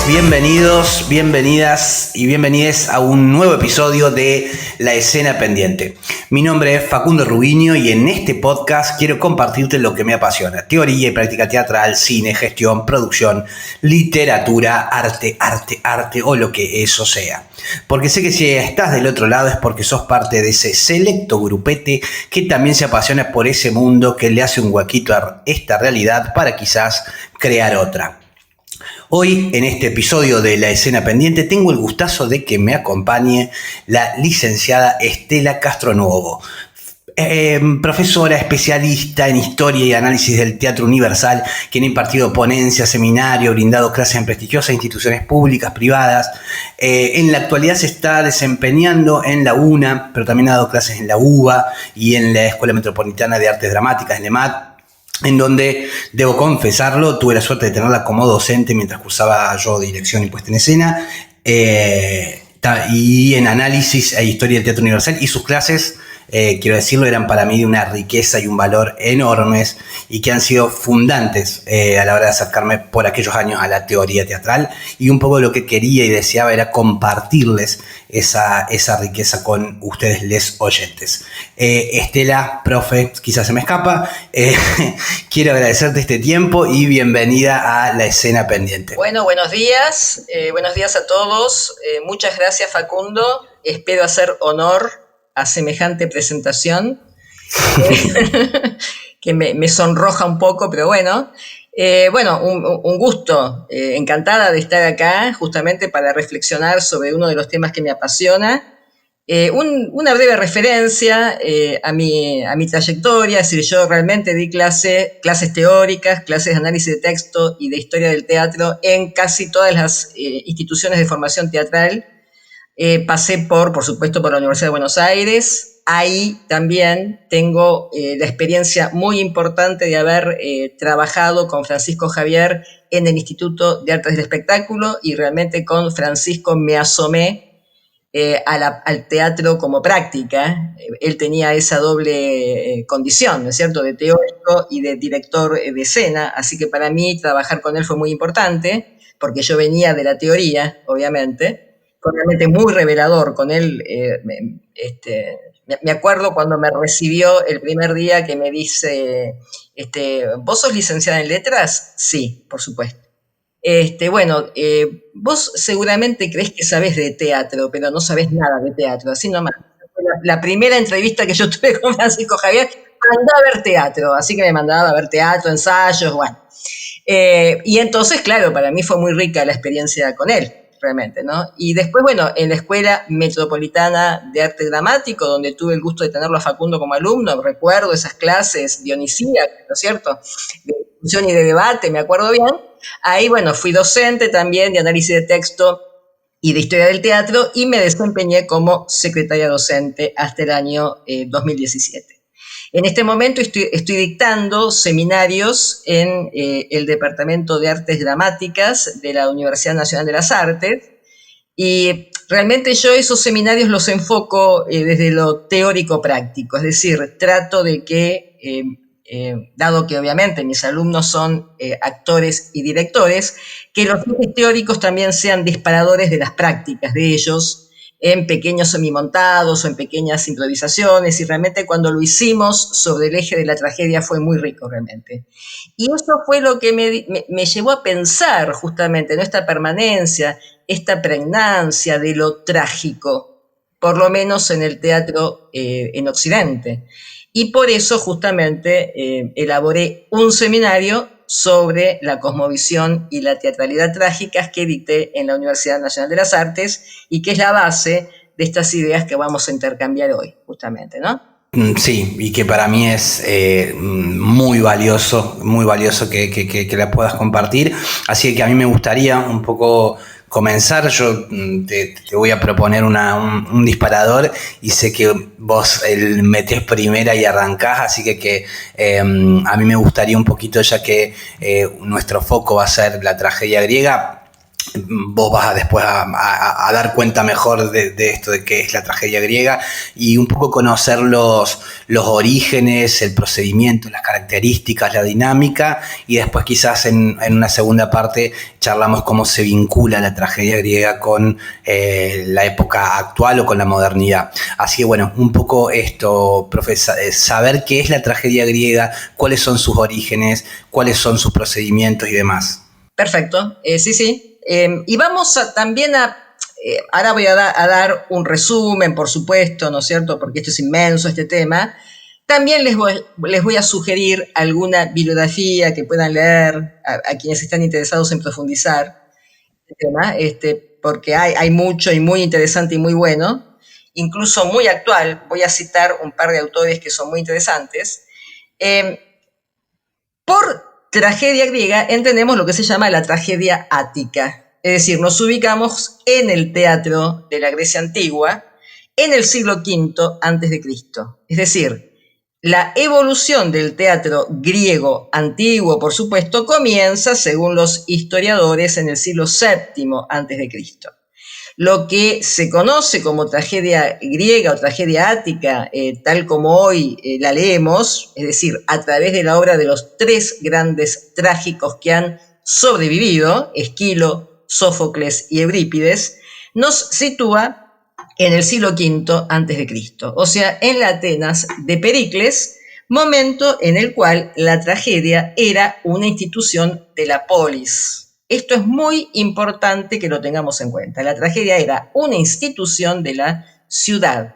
bienvenidos, bienvenidas y bienvenides a un nuevo episodio de La Escena Pendiente. Mi nombre es Facundo Rubiño y en este podcast quiero compartirte lo que me apasiona: teoría y práctica teatral, cine, gestión, producción, literatura, arte o lo que eso sea. Porque sé que si estás del otro lado es porque sos parte de ese selecto grupete que también se apasiona por ese mundo, que le hace un huequito a esta realidad para quizás crear otra. Hoy, en este episodio de La Escena Pendiente, tengo el gustazo de que me acompañe la licenciada Estela Castronuovo, profesora especialista en historia y análisis del teatro universal, quien ha impartido ponencias, seminarios, brindado clases en prestigiosas instituciones públicas, privadas. En la actualidad se está desempeñando en la UNA, pero también ha dado clases en la UBA y en la Escuela Metropolitana de Artes Dramáticas, en EMAD, en donde, debo confesarlo, tuve la suerte de tenerla como docente mientras cursaba yo dirección y puesta en escena, y en análisis e historia del teatro universal, y sus clases, quiero decirlo, eran para mí de una riqueza y un valor enormes y que han sido fundantes a la hora de acercarme por aquellos años a la teoría teatral, y un poco lo que quería y deseaba era compartirles esa riqueza con ustedes, les oyentes. Estela, profe, quizás se me escapa, quiero agradecerte este tiempo y bienvenida a La Escena Pendiente. Bueno, buenos días a todos, muchas gracias, Facundo, espero hacer honor a semejante presentación, que me sonroja un poco, pero bueno. Un gusto, encantada de estar acá justamente para reflexionar sobre uno de los temas que me apasiona. Una breve referencia a mi trayectoria. Es decir, yo realmente di clases teóricas, clases de análisis de texto y de historia del teatro en casi todas las instituciones de formación teatral. Pasé por supuesto, por la Universidad de Buenos Aires. Ahí también tengo la experiencia muy importante de haber trabajado con Francisco Javier en el Instituto de Artes del Espectáculo, y realmente con Francisco me asomé al teatro como práctica. Él tenía esa doble condición, ¿no es cierto?, de teórico y de director de escena, así que para mí trabajar con él fue muy importante, porque yo venía de la teoría, obviamente. Fue realmente muy revelador con él. Me acuerdo cuando me recibió el primer día, que me dice, ¿vos sos licenciada en letras? Sí, por supuesto. Vos seguramente creés que sabés de teatro, pero no sabés nada de teatro, así nomás. La primera entrevista que yo tuve con Francisco Javier, andaba a ver teatro, así que me mandaba a ver teatro, ensayos, bueno. Y entonces, claro, para mí fue muy rica la experiencia con él, realmente, ¿no? Y después, bueno, en la Escuela Metropolitana de Arte Dramático, donde tuve el gusto de tenerlo a Facundo como alumno, recuerdo esas clases dionisíacas, ¿no es cierto?, de discusión y de debate, me acuerdo bien. Ahí, bueno, fui docente también de análisis de texto y de historia del teatro, y me desempeñé como secretaria docente hasta el año 2017. En este momento estoy dictando seminarios en el Departamento de Artes Dramáticas de la Universidad Nacional de las Artes, y realmente yo esos seminarios los enfoco desde lo teórico-práctico, es decir, trato de que, dado que obviamente mis alumnos son actores y directores, que los fines teóricos también sean disparadores de las prácticas de ellos, en pequeños semimontados o en pequeñas improvisaciones, y realmente cuando lo hicimos sobre el eje de la tragedia fue muy rico realmente. Y eso fue lo que me llevó a pensar justamente en esta permanencia, esta pregnancia de lo trágico, por lo menos en el teatro en Occidente. Y por eso justamente elaboré un seminario sobre la cosmovisión y la teatralidad trágicas que dicté en la Universidad Nacional de las Artes, y que es la base de estas ideas que vamos a intercambiar hoy, justamente, ¿no? Sí, y que para mí es muy valioso que la puedas compartir. Así que a mí me gustaría un poco comenzar. Yo te voy a proponer un disparador, y sé que vos metés primera y arrancás, así que a mí me gustaría un poquito, ya que nuestro foco va a ser la tragedia griega, vos vas después a dar cuenta mejor de esto, de qué es la tragedia griega, y un poco conocer los orígenes, el procedimiento, las características, la dinámica, y después quizás en una segunda parte charlamos cómo se vincula la tragedia griega con la época actual o con la modernidad. Así que bueno, un poco esto, profesor, saber qué es la tragedia griega, cuáles son sus orígenes, cuáles son sus procedimientos y demás. Perfecto, sí. Y vamos también ahora voy a dar un resumen, por supuesto, ¿no es cierto? Porque esto es inmenso, este tema. También les voy a sugerir alguna bibliografía que puedan leer a quienes están interesados en profundizar el tema, porque hay mucho y muy interesante y muy bueno, incluso muy actual. Voy a citar un par de autores que son muy interesantes. Por tragedia griega entendemos lo que se llama la tragedia ática, es decir, nos ubicamos en el teatro de la Grecia antigua en el siglo V a.C. Es decir, la evolución del teatro griego antiguo, por supuesto, comienza, según los historiadores, en el siglo VII a.C. Lo que se conoce como tragedia griega o tragedia ática, tal como hoy la leemos, es decir, a través de la obra de los tres grandes trágicos que han sobrevivido, Esquilo, Sófocles y Eurípides, nos sitúa en el siglo V a.C., o sea, en la Atenas de Pericles, momento en el cual la tragedia era una institución de la polis. Esto es muy importante que lo tengamos en cuenta. La tragedia era una institución de la ciudad,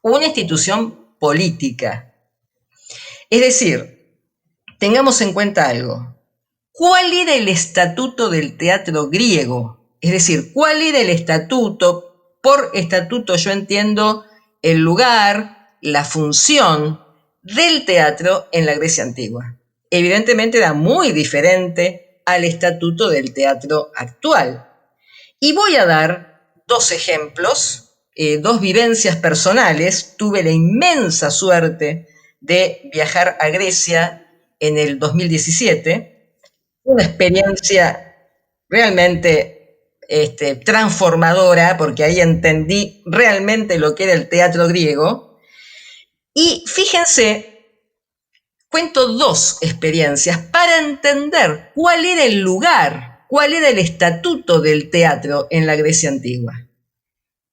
una institución política. Es decir, tengamos en cuenta algo. ¿Cuál era el estatuto del teatro griego? Es decir, ¿cuál era el estatuto? Por estatuto yo entiendo el lugar, la función del teatro en la Grecia antigua. Evidentemente era muy diferente al estatuto del teatro actual. Y voy a dar dos ejemplos, dos vivencias personales. Tuve la inmensa suerte de viajar a Grecia en el 2017, una experiencia realmente transformadora, porque ahí entendí realmente lo que era el teatro griego. Y fíjense, cuento dos experiencias para entender cuál era el lugar, cuál era el estatuto del teatro en la Grecia antigua.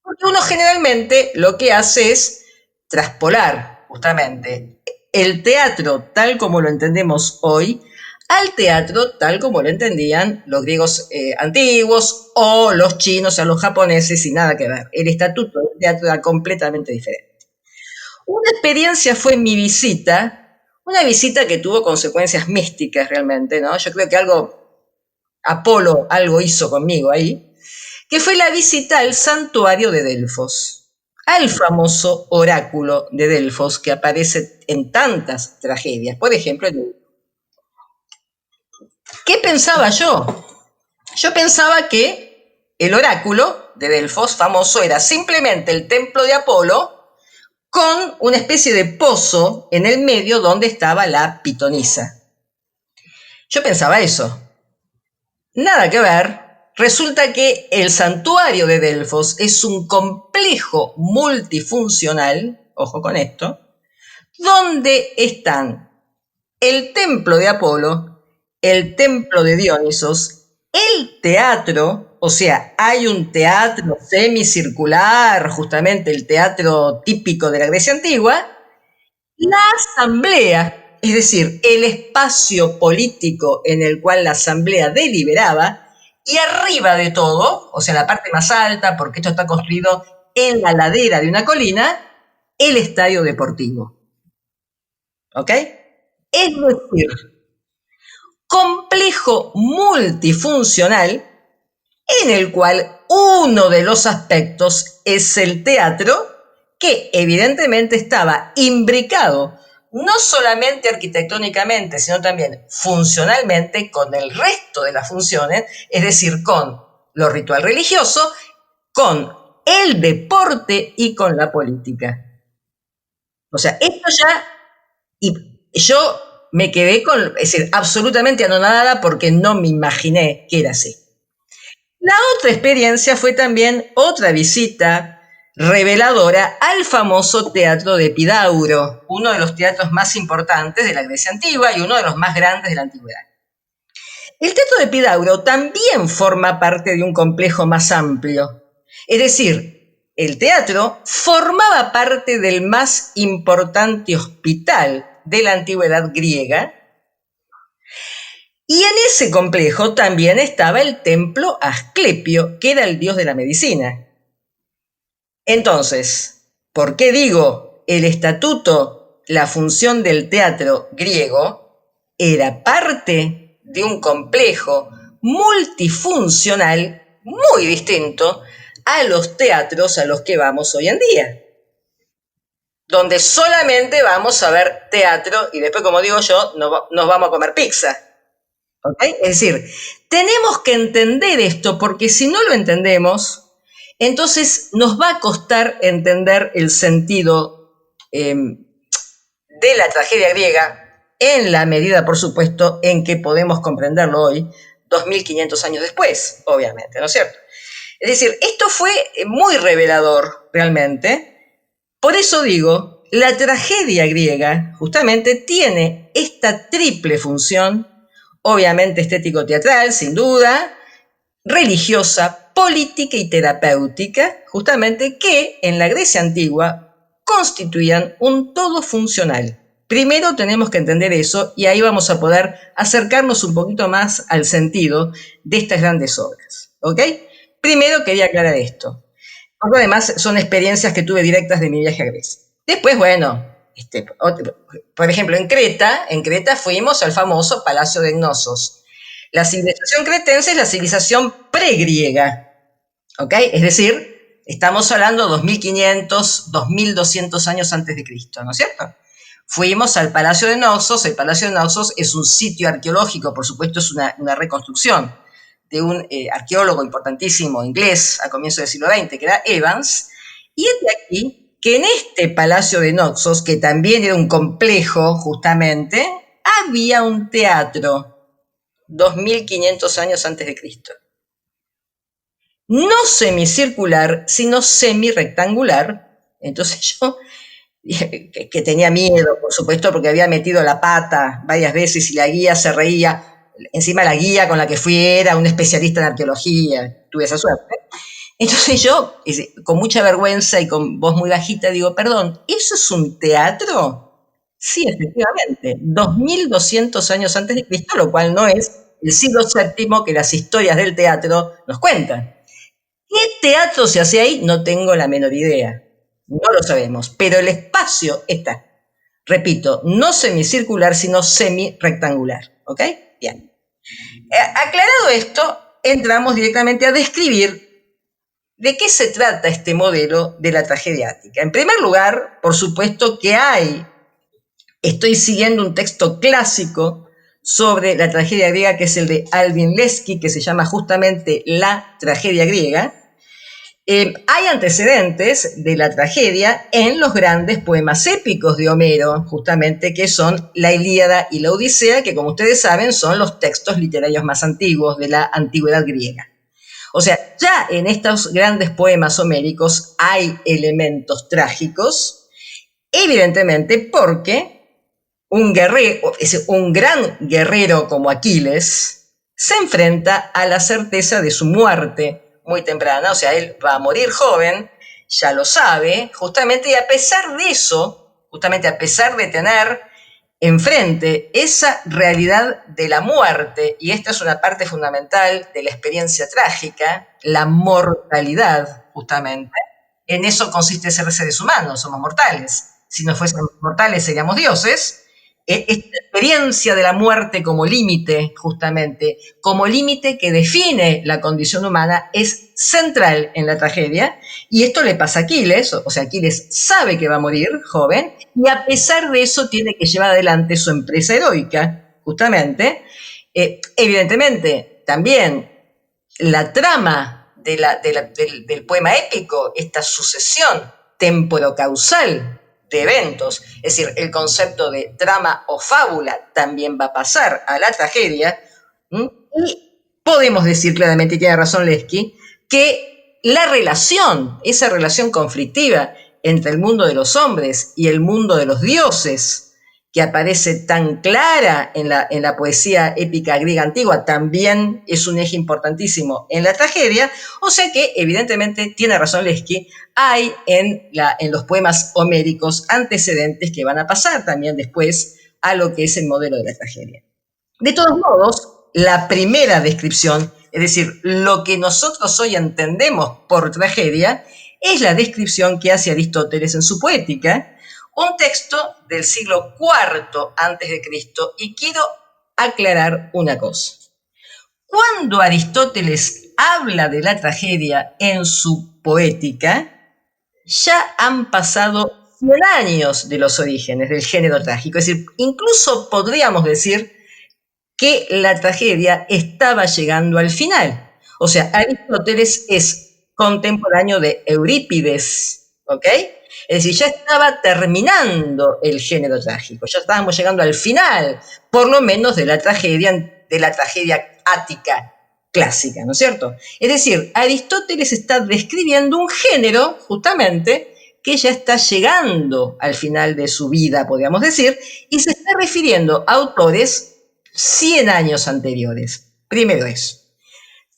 Porque uno generalmente lo que hace es traspolar justamente el teatro tal como lo entendemos hoy al teatro tal como lo entendían los griegos antiguos o los chinos o los japoneses, y nada que ver. El estatuto del teatro era completamente diferente. Una experiencia fue mi visita, una visita que tuvo consecuencias místicas realmente, ¿no? Yo creo que Apolo algo hizo conmigo ahí, que fue la visita al santuario de Delfos, al famoso oráculo de Delfos que aparece en tantas tragedias. Por ejemplo, ¿qué pensaba yo? Yo pensaba que el oráculo de Delfos famoso era simplemente el templo de Apolo con una especie de pozo en el medio donde estaba la pitonisa. Yo pensaba eso. Nada que ver. Resulta que el santuario de Delfos es un complejo multifuncional, ojo con esto, donde están el templo de Apolo, el templo de Dionisos, el teatro, o sea, hay un teatro semicircular, justamente el teatro típico de la Grecia antigua, la asamblea, es decir, el espacio político en el cual la asamblea deliberaba, y arriba de todo, o sea, la parte más alta, porque esto está construido en la ladera de una colina, el estadio deportivo. ¿Ok? Es decir, complejo multifuncional en el cual uno de los aspectos es el teatro, que evidentemente estaba imbricado no solamente arquitectónicamente, sino también funcionalmente con el resto de las funciones, es decir, con lo ritual religioso, con el deporte y con la política. O sea, esto ya, y yo me quedé con, es decir, absolutamente anonadada porque no me imaginé que era así. La otra experiencia fue también otra visita reveladora al famoso teatro de Epidauro, uno de los teatros más importantes de la Grecia antigua y uno de los más grandes de la antigüedad. El teatro de Epidauro también forma parte de un complejo más amplio. Es decir, el teatro formaba parte del más importante hospital de la antigüedad griega, y en ese complejo también estaba el templo Asclepio, que era el dios de la medicina. Entonces, ¿por qué digo el estatuto, la función del teatro griego era parte de un complejo multifuncional muy distinto a los teatros a los que vamos hoy en día? Donde solamente vamos a ver teatro y después, como digo yo, nos vamos a comer pizza. ¿Okay? Es decir, tenemos que entender esto porque si no lo entendemos, entonces nos va a costar entender el sentido de la tragedia griega en la medida, por supuesto, en que podemos comprenderlo hoy, 2500 años después, obviamente, ¿no es cierto? Es decir, esto fue muy revelador realmente. Por eso digo, la tragedia griega justamente tiene esta triple función, obviamente estético-teatral, sin duda, religiosa, política y terapéutica, justamente que en la Grecia antigua constituían un todo funcional. Primero tenemos que entender eso y ahí vamos a poder acercarnos un poquito más al sentido de estas grandes obras. ¿Ok? Primero quería aclarar esto. Porque además son experiencias que tuve directas de mi viaje a Grecia. Después, bueno, por ejemplo, en Creta fuimos al famoso Palacio de Cnosos. La civilización cretense es la civilización pregriega, ¿ok? Es decir, estamos hablando de 2500, 2200 años antes de Cristo, ¿no es cierto? Fuimos al Palacio de Cnosos. El Palacio de Cnosos es un sitio arqueológico, por supuesto es una reconstrucción de un arqueólogo importantísimo inglés a comienzos del siglo XX, que era Evans, y es de aquí que en este Palacio de Naxos, que también era un complejo justamente, había un teatro 2500 años antes de Cristo. No semicircular, sino semirectangular. Entonces yo, que tenía miedo, por supuesto, porque había metido la pata varias veces y la guía se reía. Encima la guía con la que fui era un especialista en arqueología, tuve esa suerte. Entonces yo, con mucha vergüenza y con voz muy bajita, digo, perdón, ¿eso es un teatro? Sí, efectivamente, 2200 años antes de Cristo, lo cual no es el siglo VII que las historias del teatro nos cuentan. ¿Qué teatro se hace ahí? No tengo la menor idea, no lo sabemos, pero el espacio está, repito, no semicircular, sino semi-rectangular, ¿ok? Bien. Aclarado esto, entramos directamente a describir de qué se trata este modelo de la tragedia ática. En primer lugar, por supuesto que estoy siguiendo un texto clásico sobre la tragedia griega, que es el de Alvin Lesky, que se llama justamente La tragedia griega. Hay antecedentes de la tragedia en los grandes poemas épicos de Homero, justamente, que son la Ilíada y la Odisea, que como ustedes saben son los textos literarios más antiguos de la antigüedad griega. O sea, ya en estos grandes poemas homéricos hay elementos trágicos, evidentemente porque un gran guerrero como Aquiles se enfrenta a la certeza de su muerte muy temprana, o sea, él va a morir joven, ya lo sabe, justamente, y a pesar de eso, justamente a pesar de tener enfrente esa realidad de la muerte, y esta es una parte fundamental de la experiencia trágica, la mortalidad, justamente, en eso consiste ser seres humanos, somos mortales. Si no fuésemos mortales seríamos dioses. Esta experiencia de la muerte como límite, justamente, como límite que define la condición humana, es central en la tragedia, y esto le pasa a Aquiles, o sea, Aquiles sabe que va a morir joven, y a pesar de eso tiene que llevar adelante su empresa heroica, justamente. Evidentemente, también la trama del poema épico, esta sucesión temporocausal de eventos, es decir, el concepto de trama o fábula también va a pasar a la tragedia, y podemos decir claramente, y tiene razón Leski, que esa relación conflictiva entre el mundo de los hombres y el mundo de los dioses, que aparece tan clara en la poesía épica griega antigua, también es un eje importantísimo en la tragedia, o sea que evidentemente tiene razón Leski, hay en los poemas homéricos antecedentes que van a pasar también después a lo que es el modelo de la tragedia. De todos modos, la primera descripción, es decir, lo que nosotros hoy entendemos por tragedia, es la descripción que hace Aristóteles en su Poética, un texto del siglo IV a.C., y quiero aclarar una cosa. Cuando Aristóteles habla de la tragedia en su Poética, ya han pasado 100 años de los orígenes del género trágico. Es decir, incluso podríamos decir que la tragedia estaba llegando al final. O sea, Aristóteles es contemporáneo de Eurípides, ¿ok? Es decir, ya estaba terminando el género trágico, ya estábamos llegando al final, por lo menos de la tragedia ática clásica, ¿no es cierto? Es decir, Aristóteles está describiendo un género, justamente, que ya está llegando al final de su vida, podríamos decir, y se está refiriendo a autores 100 años anteriores. Primero eso.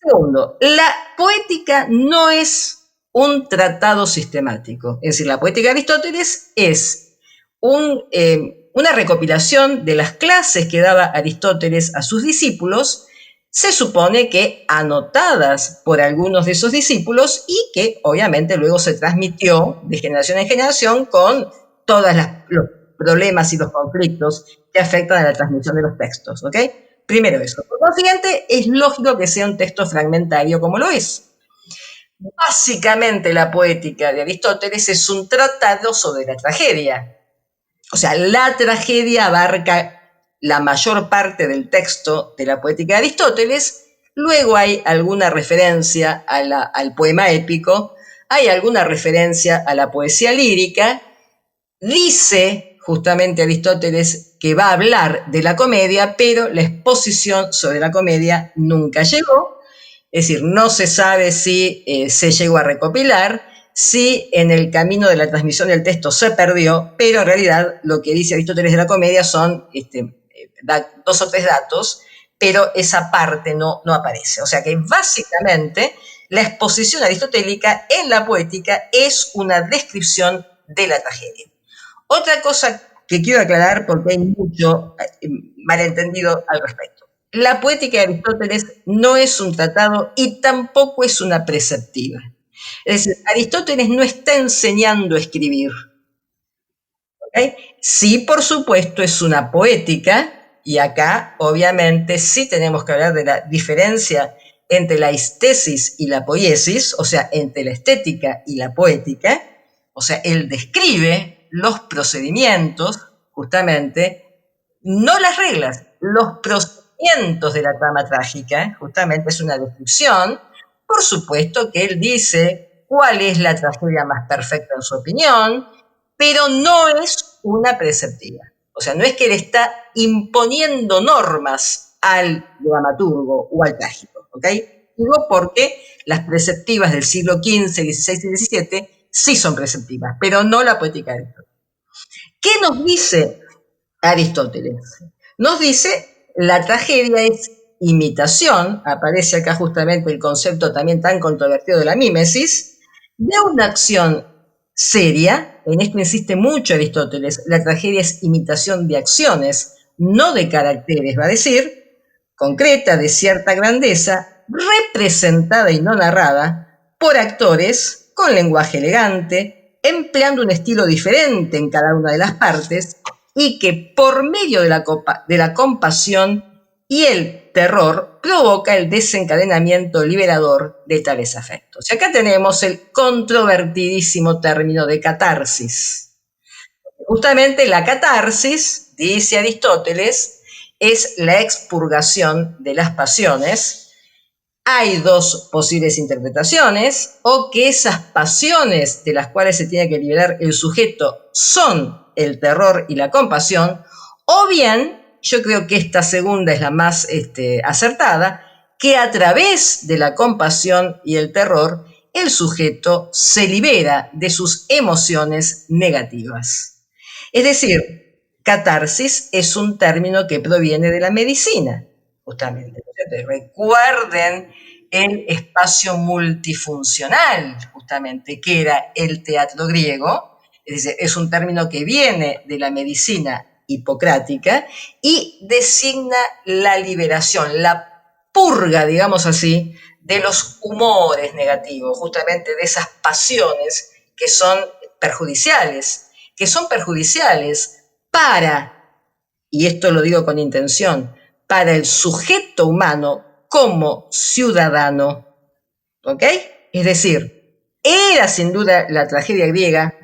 Segundo, la poética no es un tratado sistemático. Es decir, la poética de Aristóteles es una recopilación de las clases que daba Aristóteles a sus discípulos, se supone que anotadas por algunos de esos discípulos y que obviamente luego se transmitió de generación en generación con todos los problemas y los conflictos que afectan a la transmisión de los textos, ¿ok? Primero eso. Por lo siguiente, es lógico que sea un texto fragmentario como lo es. Básicamente la poética de Aristóteles es un tratado sobre la tragedia. O sea, la tragedia abarca la mayor parte del texto de la poética de Aristóteles, luego hay alguna referencia al poema épico, hay alguna referencia a la poesía lírica, dice justamente Aristóteles que va a hablar de la comedia, pero la exposición sobre la comedia nunca llegó. Es decir, no se sabe si se llegó a recopilar, si en el camino de la transmisión del texto se perdió, pero en realidad lo que dice Aristóteles de la comedia son 2 o 3 datos, pero esa parte no aparece. O sea que básicamente la exposición aristotélica en la poética es una descripción de la tragedia. Otra cosa que quiero aclarar porque hay mucho malentendido al respecto. La poética de Aristóteles no es un tratado y tampoco es una preceptiva. Es decir, Aristóteles no está enseñando a escribir. ¿Okay? Sí, por supuesto, es una poética, y acá obviamente sí tenemos que hablar de la diferencia entre la estesis y la poiesis, o sea, entre la estética y la poética. O sea, él describe los procedimientos, justamente, no las reglas, los procedimientos de la trama trágica, justamente es una descripción. Por supuesto que él dice cuál es la tragedia más perfecta en su opinión, pero no es una preceptiva. O sea, no es que él está imponiendo normas al dramaturgo o al trágico, ¿ok? Digo porque las preceptivas del siglo XV, XVI y XVII sí son preceptivas, pero no la poética de Aristóteles. ¿Qué nos dice Aristóteles? Nos dice, la tragedia es imitación, aparece acá justamente el concepto también tan controvertido de la mímesis, de una acción seria. En esto insiste mucho Aristóteles, la tragedia es imitación de acciones, no de caracteres, va a decir, concreta, de cierta grandeza, representada y no narrada por actores con lenguaje elegante, empleando un estilo diferente en cada una de las partes, y que por medio de la compasión y el terror provoca el desencadenamiento liberador de tales afectos. Y acá tenemos el controvertidísimo término de catarsis. Justamente la catarsis, dice Aristóteles, es la expurgación de las pasiones. Hay 2 posibles interpretaciones: o que esas pasiones de las cuales se tiene que liberar el sujeto son el terror y la compasión, o bien, yo creo que esta segunda es la más acertada, que a través de la compasión y el terror, el sujeto se libera de sus emociones negativas. Es decir, catarsis es un término que proviene de la medicina, justamente. Recuerden el espacio multifuncional, justamente, que era el teatro griego. Es decir, es un término que viene de la medicina hipocrática y designa la liberación, la purga, digamos así, de los humores negativos, justamente de esas pasiones que son perjudiciales para, y esto lo digo con intención, para el sujeto humano como ciudadano, ¿ok? Es decir, era sin duda la tragedia griega,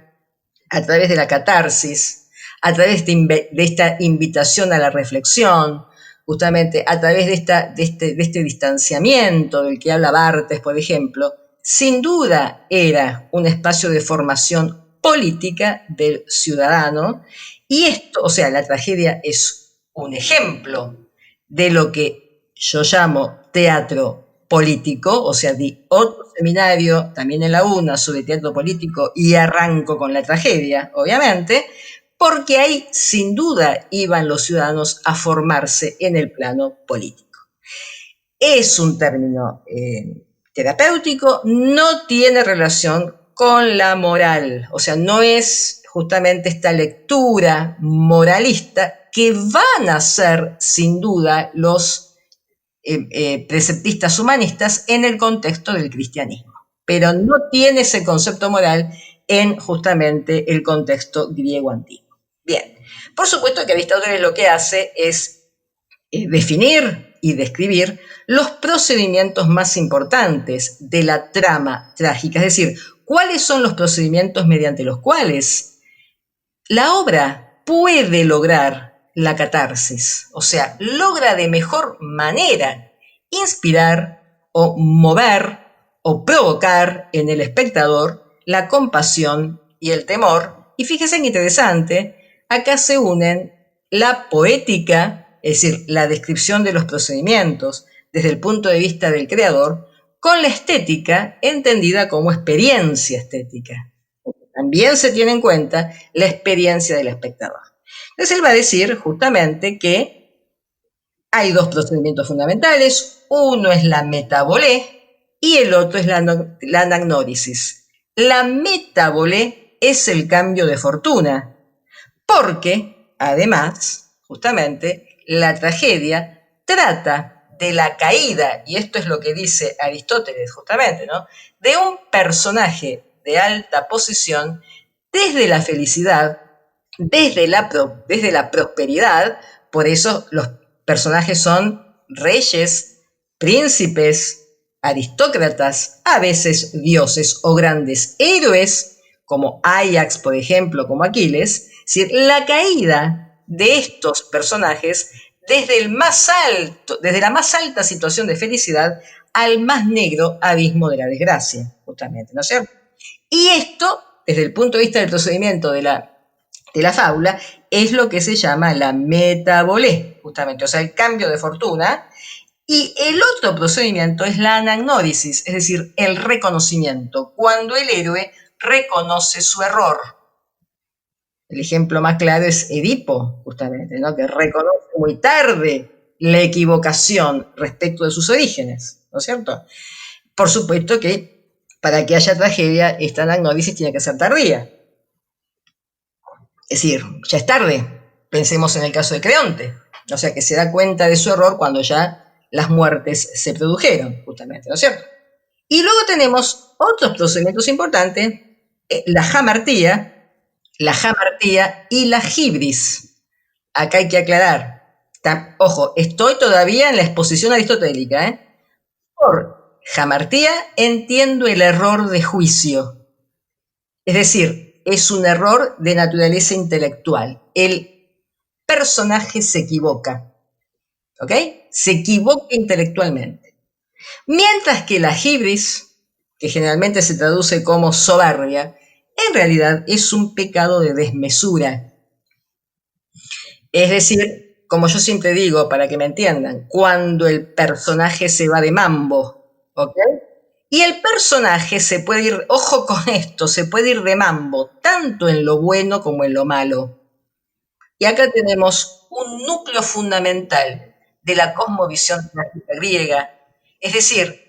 a través de la catarsis, a través de esta invitación a la reflexión, justamente a través de este distanciamiento del que habla Barthes, por ejemplo, sin duda era un espacio de formación política del ciudadano, y esto, o sea, la tragedia es un ejemplo de lo que yo llamo teatro político, o sea, di otro seminario también en la UNA sobre teatro político y arranco con la tragedia, obviamente, porque ahí sin duda iban los ciudadanos a formarse en el plano político. Es un término terapéutico, no tiene relación con la moral, o sea, no es justamente esta lectura moralista que van a ser sin duda los preceptistas humanistas en el contexto del cristianismo, pero no tiene ese concepto moral en justamente el contexto griego antiguo. Bien, por supuesto que Aristóteles lo que hace es definir y describir los procedimientos más importantes de la trama trágica, es decir, cuáles son los procedimientos mediante los cuales la obra puede lograr la catarsis, o sea, logra de mejor manera inspirar o mover o provocar en el espectador la compasión y el temor. Y fíjense qué interesante, acá se unen la poética, es decir, la descripción de los procedimientos desde el punto de vista del creador, con la estética entendida como experiencia estética. También se tiene en cuenta la experiencia del espectador. Entonces él va a decir justamente que hay dos procedimientos fundamentales, uno es la metabolé y el otro es la anagnórisis. La metabolé es el cambio de fortuna, porque además, justamente, la tragedia trata de la caída, y esto es lo que dice Aristóteles justamente, ¿no?, de un personaje de alta posición desde la felicidad, desde la prosperidad. Por eso los personajes son reyes, príncipes, aristócratas, a veces dioses o grandes héroes, como Ajax, por ejemplo, como Aquiles. Es decir, la caída de estos personajes desde la más alta situación de felicidad al más negro abismo de la desgracia, justamente, ¿no es cierto? Y esto, desde el punto de vista del procedimiento de la fábula, es lo que se llama la metabolé, justamente, o sea, el cambio de fortuna. Y el otro procedimiento es la anagnórisis, es decir, el reconocimiento, cuando el héroe reconoce su error. El ejemplo más claro es Edipo, justamente, ¿no?, que reconoce muy tarde la equivocación respecto de sus orígenes, ¿no es cierto? Por supuesto que para que haya tragedia, esta anagnórisis tiene que ser tardía. Es decir, ya es tarde. Pensemos en el caso de Creonte, o sea, que se da cuenta de su error cuando ya las muertes se produjeron, justamente, ¿no es cierto? Y luego tenemos otros procedimientos importantes, la jamartía y la hibris. Acá hay que aclarar. Ojo, estoy todavía en la exposición aristotélica, ¿eh? Por jamartía entiendo el error de juicio. Es decir, es un error de naturaleza intelectual. El personaje se equivoca, ¿ok? Se equivoca intelectualmente. Mientras que la hibris, que generalmente se traduce como soberbia, en realidad es un pecado de desmesura. Es decir, como yo siempre digo, para que me entiendan, cuando el personaje se va de mambo, ¿ok? Y el personaje se puede ir, ojo con esto, se puede ir de mambo, tanto en lo bueno como en lo malo. Y acá tenemos un núcleo fundamental de la cosmovisión trágica griega. Es decir,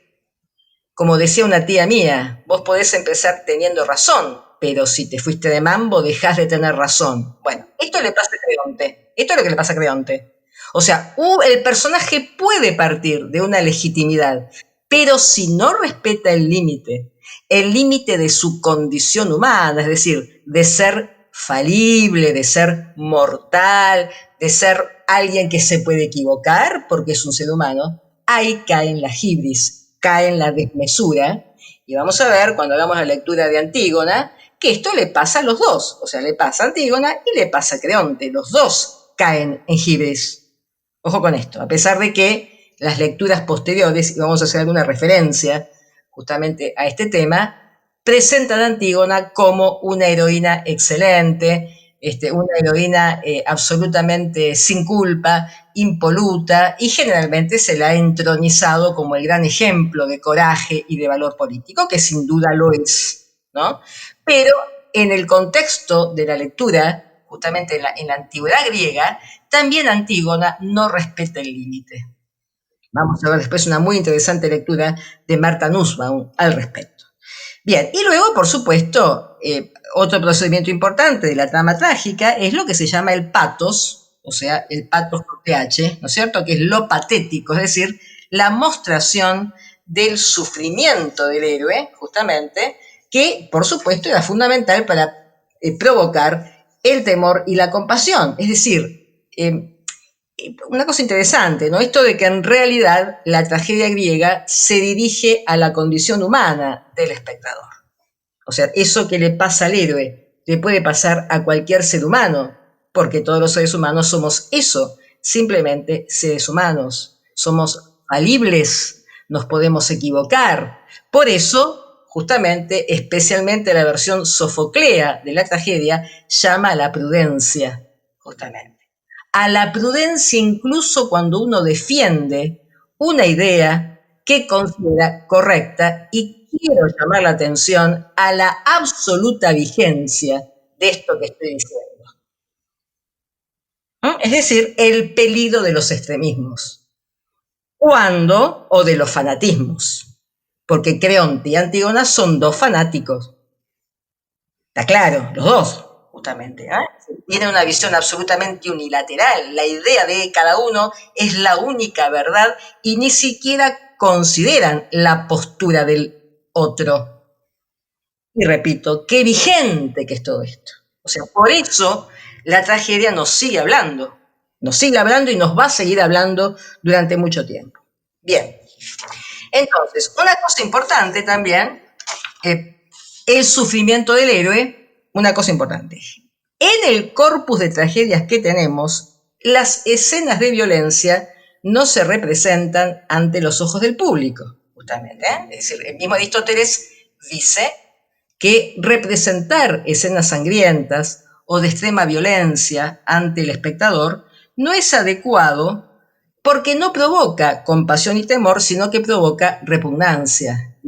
como decía una tía mía, vos podés empezar teniendo razón, pero si te fuiste de mambo, dejás de tener razón. Bueno, esto le pasa a Creonte. Esto es lo que le pasa a Creonte. O sea, el personaje puede partir de una legitimidad, pero si no respeta el límite de su condición humana, es decir, de ser falible, de ser mortal, de ser alguien que se puede equivocar porque es un ser humano, ahí cae en la hibris, cae en la desmesura. Y vamos a ver, cuando hagamos la lectura de Antígona, que esto le pasa a los dos. O sea, le pasa a Antígona y le pasa a Creonte. Los dos caen en hibris. Ojo con esto, a pesar de que las lecturas posteriores, y vamos a hacer alguna referencia justamente a este tema, presentan a Antígona como una heroína excelente, una heroína absolutamente sin culpa, impoluta, y generalmente se la ha entronizado como el gran ejemplo de coraje y de valor político, que sin duda lo es, ¿no? Pero en el contexto de la lectura, justamente en la antigüedad griega, también Antígona no respeta el límite. Vamos a ver después una muy interesante lectura de Martha Nussbaum al respecto. Bien, y luego, por supuesto, otro procedimiento importante de la trama trágica es lo que se llama el patos, o sea, el patos con PH, ¿no es cierto? Que es lo patético, es decir, la mostración del sufrimiento del héroe, justamente, que, por supuesto, era fundamental para provocar el temor y la compasión. Es decir, una cosa interesante, ¿no? Esto de que en realidad la tragedia griega se dirige a la condición humana del espectador. O sea, eso que le pasa al héroe le puede pasar a cualquier ser humano, porque todos los seres humanos somos eso, simplemente seres humanos. Somos falibles, nos podemos equivocar. Por eso, justamente, especialmente la versión sofoclea de la tragedia, llama a la prudencia, justamente. A la prudencia incluso cuando uno defiende una idea que considera correcta, y quiero llamar la atención a la absoluta vigencia de esto que estoy diciendo. Es decir, el peligro de los extremismos. ¿Cuándo? O de los fanatismos. Porque Creonte y Antígona son dos fanáticos. Está claro, los dos, justamente. Tienen una visión absolutamente unilateral. La idea de cada uno es la única verdad y ni siquiera consideran la postura del otro. Y repito, qué vigente que es todo esto. O sea, por eso la tragedia nos sigue hablando y nos va a seguir hablando durante mucho tiempo. Bien, entonces, una cosa importante también, el sufrimiento del héroe, una cosa importante. En el corpus de tragedias que tenemos, las escenas de violencia no se representan ante los ojos del público, justamente. Es decir, el mismo Aristóteles dice que representar escenas sangrientas o de extrema violencia ante el espectador no es adecuado porque no provoca compasión y temor, sino que provoca repugnancia,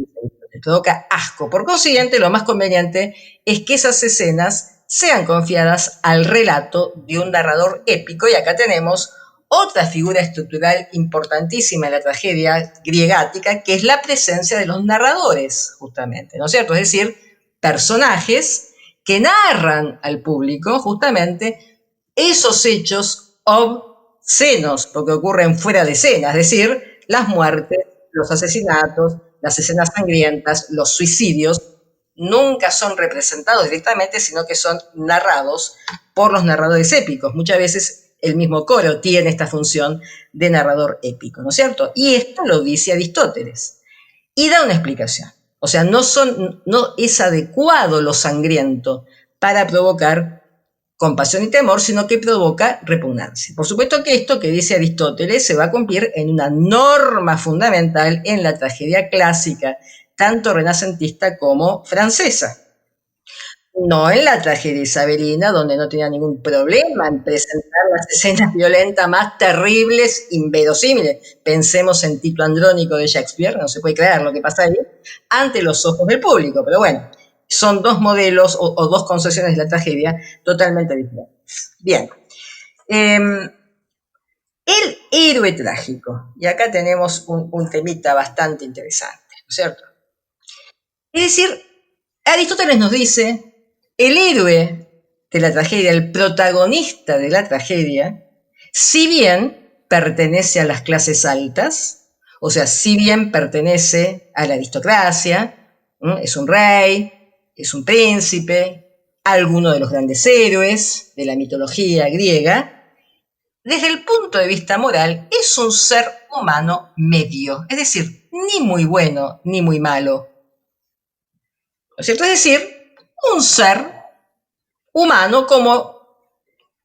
provoca asco. Por consiguiente, lo más conveniente es que esas escenas sean confiadas al relato de un narrador épico, y acá tenemos otra figura estructural importantísima en la tragedia griegática, que es la presencia de los narradores, justamente, ¿no es cierto? Es decir, personajes que narran al público justamente esos hechos obscenos, porque ocurren fuera de escena, es decir, las muertes, los asesinatos, las escenas sangrientas, los suicidios, nunca son representados directamente, sino que son narrados por los narradores épicos. Muchas veces el mismo coro tiene esta función de narrador épico, ¿no es cierto? Y esto lo dice Aristóteles. Y da una explicación. O sea, no es adecuado lo sangriento para provocar compasión y temor, sino que provoca repugnancia. Por supuesto que esto que dice Aristóteles se va a cumplir en una norma fundamental en la tragedia clásica, tanto renacentista como francesa. No en la tragedia isabelina, donde no tenía ningún problema en presentar las escenas violentas más terribles, inverosímiles. Pensemos en Tito Andrónico de Shakespeare, no se puede creer lo que pasa ahí, ante los ojos del público. Pero bueno, son dos modelos o dos concesiones de la tragedia totalmente diferentes. Bien. El héroe trágico. Y acá tenemos un temita bastante interesante, ¿no es cierto? Es decir, Aristóteles nos dice, el héroe de la tragedia, el protagonista de la tragedia, si bien pertenece a las clases altas, o sea, si bien pertenece a la aristocracia, es un rey, es un príncipe, alguno de los grandes héroes de la mitología griega, desde el punto de vista moral, es un ser humano medio, es decir, ni muy bueno ni muy malo. ¿No es cierto? Es decir, un ser humano como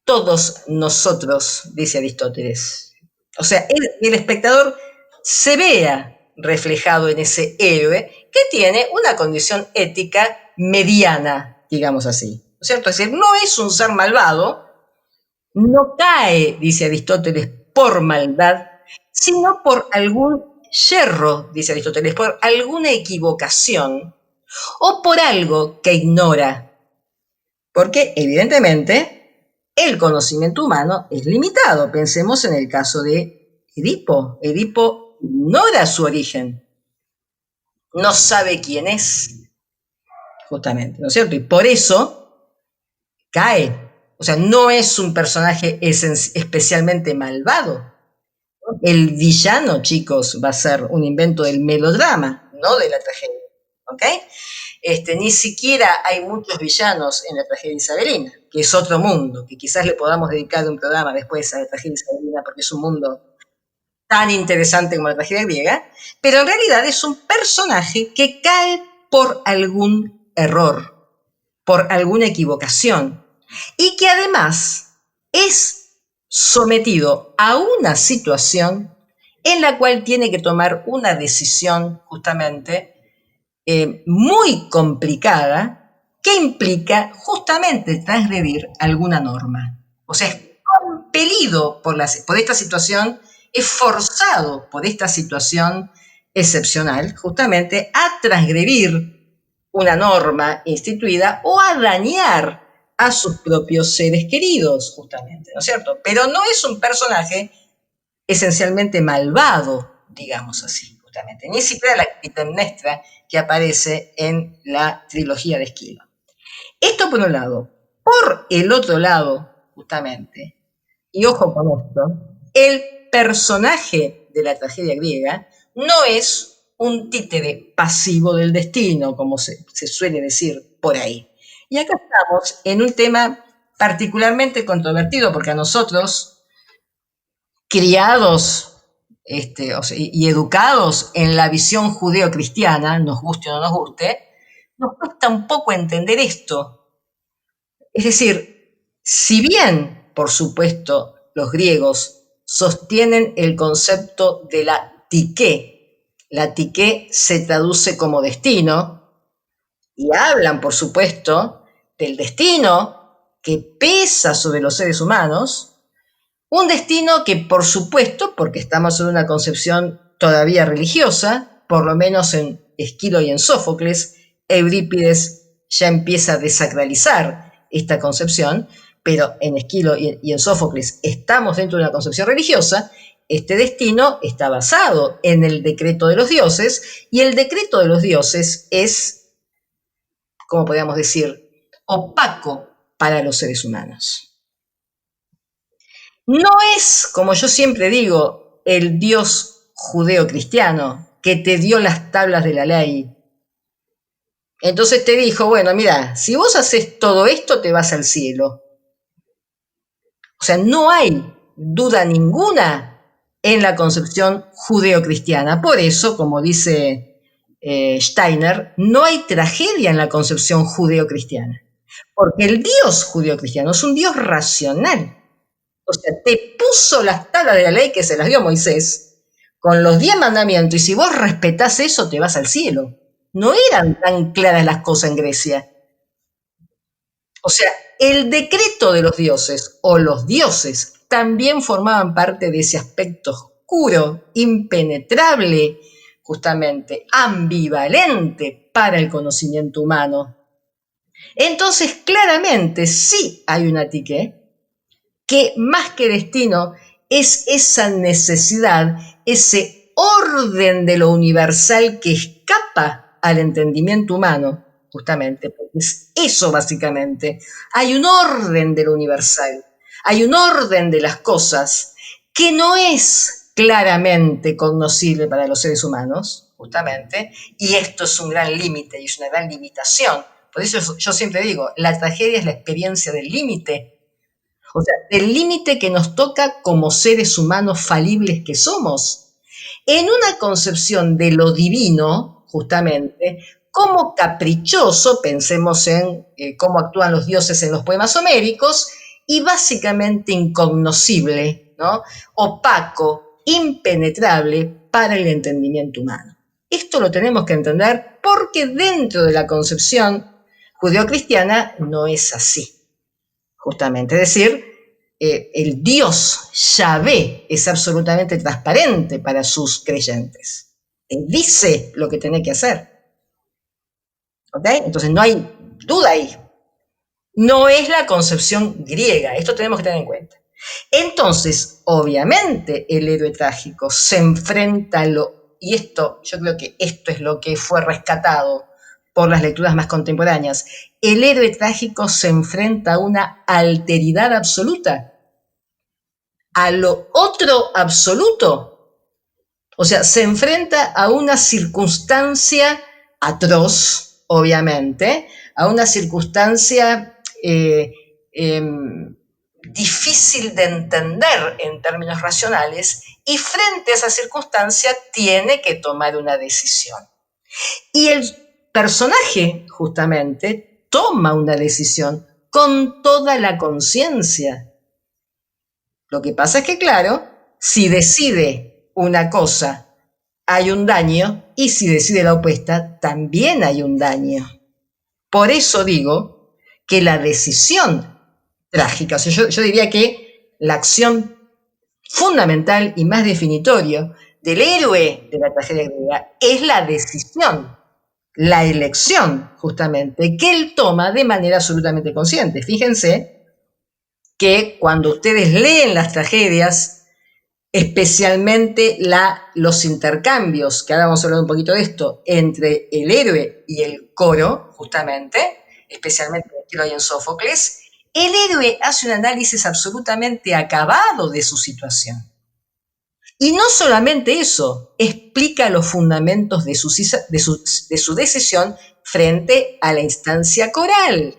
todos nosotros, dice Aristóteles. O sea, el espectador se vea reflejado en ese héroe que tiene una condición ética mediana, digamos así. ¿No es cierto? Es decir, no es un ser malvado, no cae, dice Aristóteles, por maldad, sino por algún yerro, dice Aristóteles, por alguna equivocación o por algo que ignora. Porque, evidentemente, el conocimiento humano es limitado. Pensemos en el caso de Edipo. Edipo ignora su origen, no sabe quién es, justamente, ¿no es cierto? Y por eso cae. O sea, no es un personaje especialmente malvado. El villano, chicos, va a ser un invento del melodrama, no de la tragedia. ¿Ok? Ni siquiera hay muchos villanos en la tragedia isabelina, que es otro mundo, que quizás le podamos dedicar un programa después a la tragedia isabelina, porque es un mundo tan interesante como la tragedia griega, pero en realidad es un personaje que cae por algún error, por alguna equivocación, y que además es sometido a una situación en la cual tiene que tomar una decisión justamente muy complicada que implica justamente transgredir alguna norma. O sea, es compelido por esta situación, es forzado por esta situación excepcional justamente a transgredir una norma instituida o a dañar a sus propios seres queridos, justamente, ¿no es cierto? Pero no es un personaje esencialmente malvado, digamos así, justamente. Ni siquiera la Clitemnestra que aparece en la trilogía de Esquilo. Esto por un lado. Por el otro lado, justamente, y ojo con esto, el personaje de la tragedia griega no es un títere pasivo del destino, como se suele decir por ahí. Y acá estamos en un tema particularmente controvertido, porque a nosotros, criados y educados en la visión judeo-cristiana, nos guste o no nos guste, nos cuesta un poco entender esto. Es decir, si bien, por supuesto, los griegos sostienen el concepto de la ptiké se traduce como destino, y hablan, por supuesto, del destino que pesa sobre los seres humanos, un destino que, por supuesto, porque estamos en una concepción todavía religiosa, por lo menos en Esquilo y en Sófocles, Eurípides ya empieza a desacralizar esta concepción, pero en Esquilo y en Sófocles estamos dentro de una concepción religiosa. Este destino está basado en el decreto de los dioses, y el decreto de los dioses es, como podríamos decir, opaco para los seres humanos. No es, como yo siempre digo, el Dios judeo-cristiano que te dio las tablas de la ley. Entonces te dijo, bueno, mira, si vos haces todo esto, te vas al cielo. O sea, no hay duda ninguna en la concepción judeo-cristiana. Por eso, como dice Steiner, no hay tragedia en la concepción judeo-cristiana. Porque el Dios judeo-cristiano es un Dios racional. O sea, te puso las tablas de la ley que se las dio Moisés con los 10 mandamientos, y si vos respetás eso, te vas al cielo. No eran tan claras las cosas en Grecia. O sea, el decreto de los dioses o los dioses también formaban parte de ese aspecto oscuro, impenetrable, justamente ambivalente para el conocimiento humano. Entonces, claramente sí hay una tique que más que destino es esa necesidad, ese orden de lo universal que escapa al entendimiento humano, justamente, porque es eso básicamente. Hay un orden de lo universal, hay un orden de las cosas que no es claramente cognoscible para los seres humanos, justamente, y esto es un gran límite y es una gran limitación. Por eso yo siempre digo, la tragedia es la experiencia del límite. O sea, del límite que nos toca como seres humanos falibles que somos. En una concepción de lo divino, justamente, como caprichoso, pensemos en cómo actúan los dioses en los poemas homéricos, y básicamente incognoscible, ¿no? Opaco, impenetrable para el entendimiento humano. Esto lo tenemos que entender porque dentro de la concepción judeocristiana no es así. Justamente, es decir, el Dios Yahvé es absolutamente transparente para sus creyentes. Él dice lo que tiene que hacer. ¿Ok? Entonces no hay duda ahí. No es la concepción griega, esto tenemos que tener en cuenta. Entonces, obviamente, el héroe trágico se enfrenta a lo, y esto, yo creo que esto es lo que fue rescatado por las lecturas más contemporáneas. El héroe trágico se enfrenta a una alteridad absoluta, a lo otro absoluto. O sea, se enfrenta a una circunstancia atroz, obviamente, a una circunstancia difícil de entender en términos racionales, y frente a esa circunstancia tiene que tomar una decisión. Y el personaje, justamente, toma una decisión con toda la conciencia. Lo que pasa es que, claro, si decide una cosa, hay un daño, y si decide la opuesta, también hay un daño. Por eso digo que la decisión trágica, o sea, yo diría que la acción fundamental y más definitoria del héroe de la tragedia griega es la decisión, la elección, justamente, que él toma de manera absolutamente consciente. Fíjense que cuando ustedes leen las tragedias, especialmente los intercambios, que ahora vamos a hablar un poquito de esto, entre el héroe y el coro, justamente, especialmente en Sófocles, el héroe hace un análisis absolutamente acabado de su situación. Y no solamente eso, explica los fundamentos de su decisión frente a la instancia coral.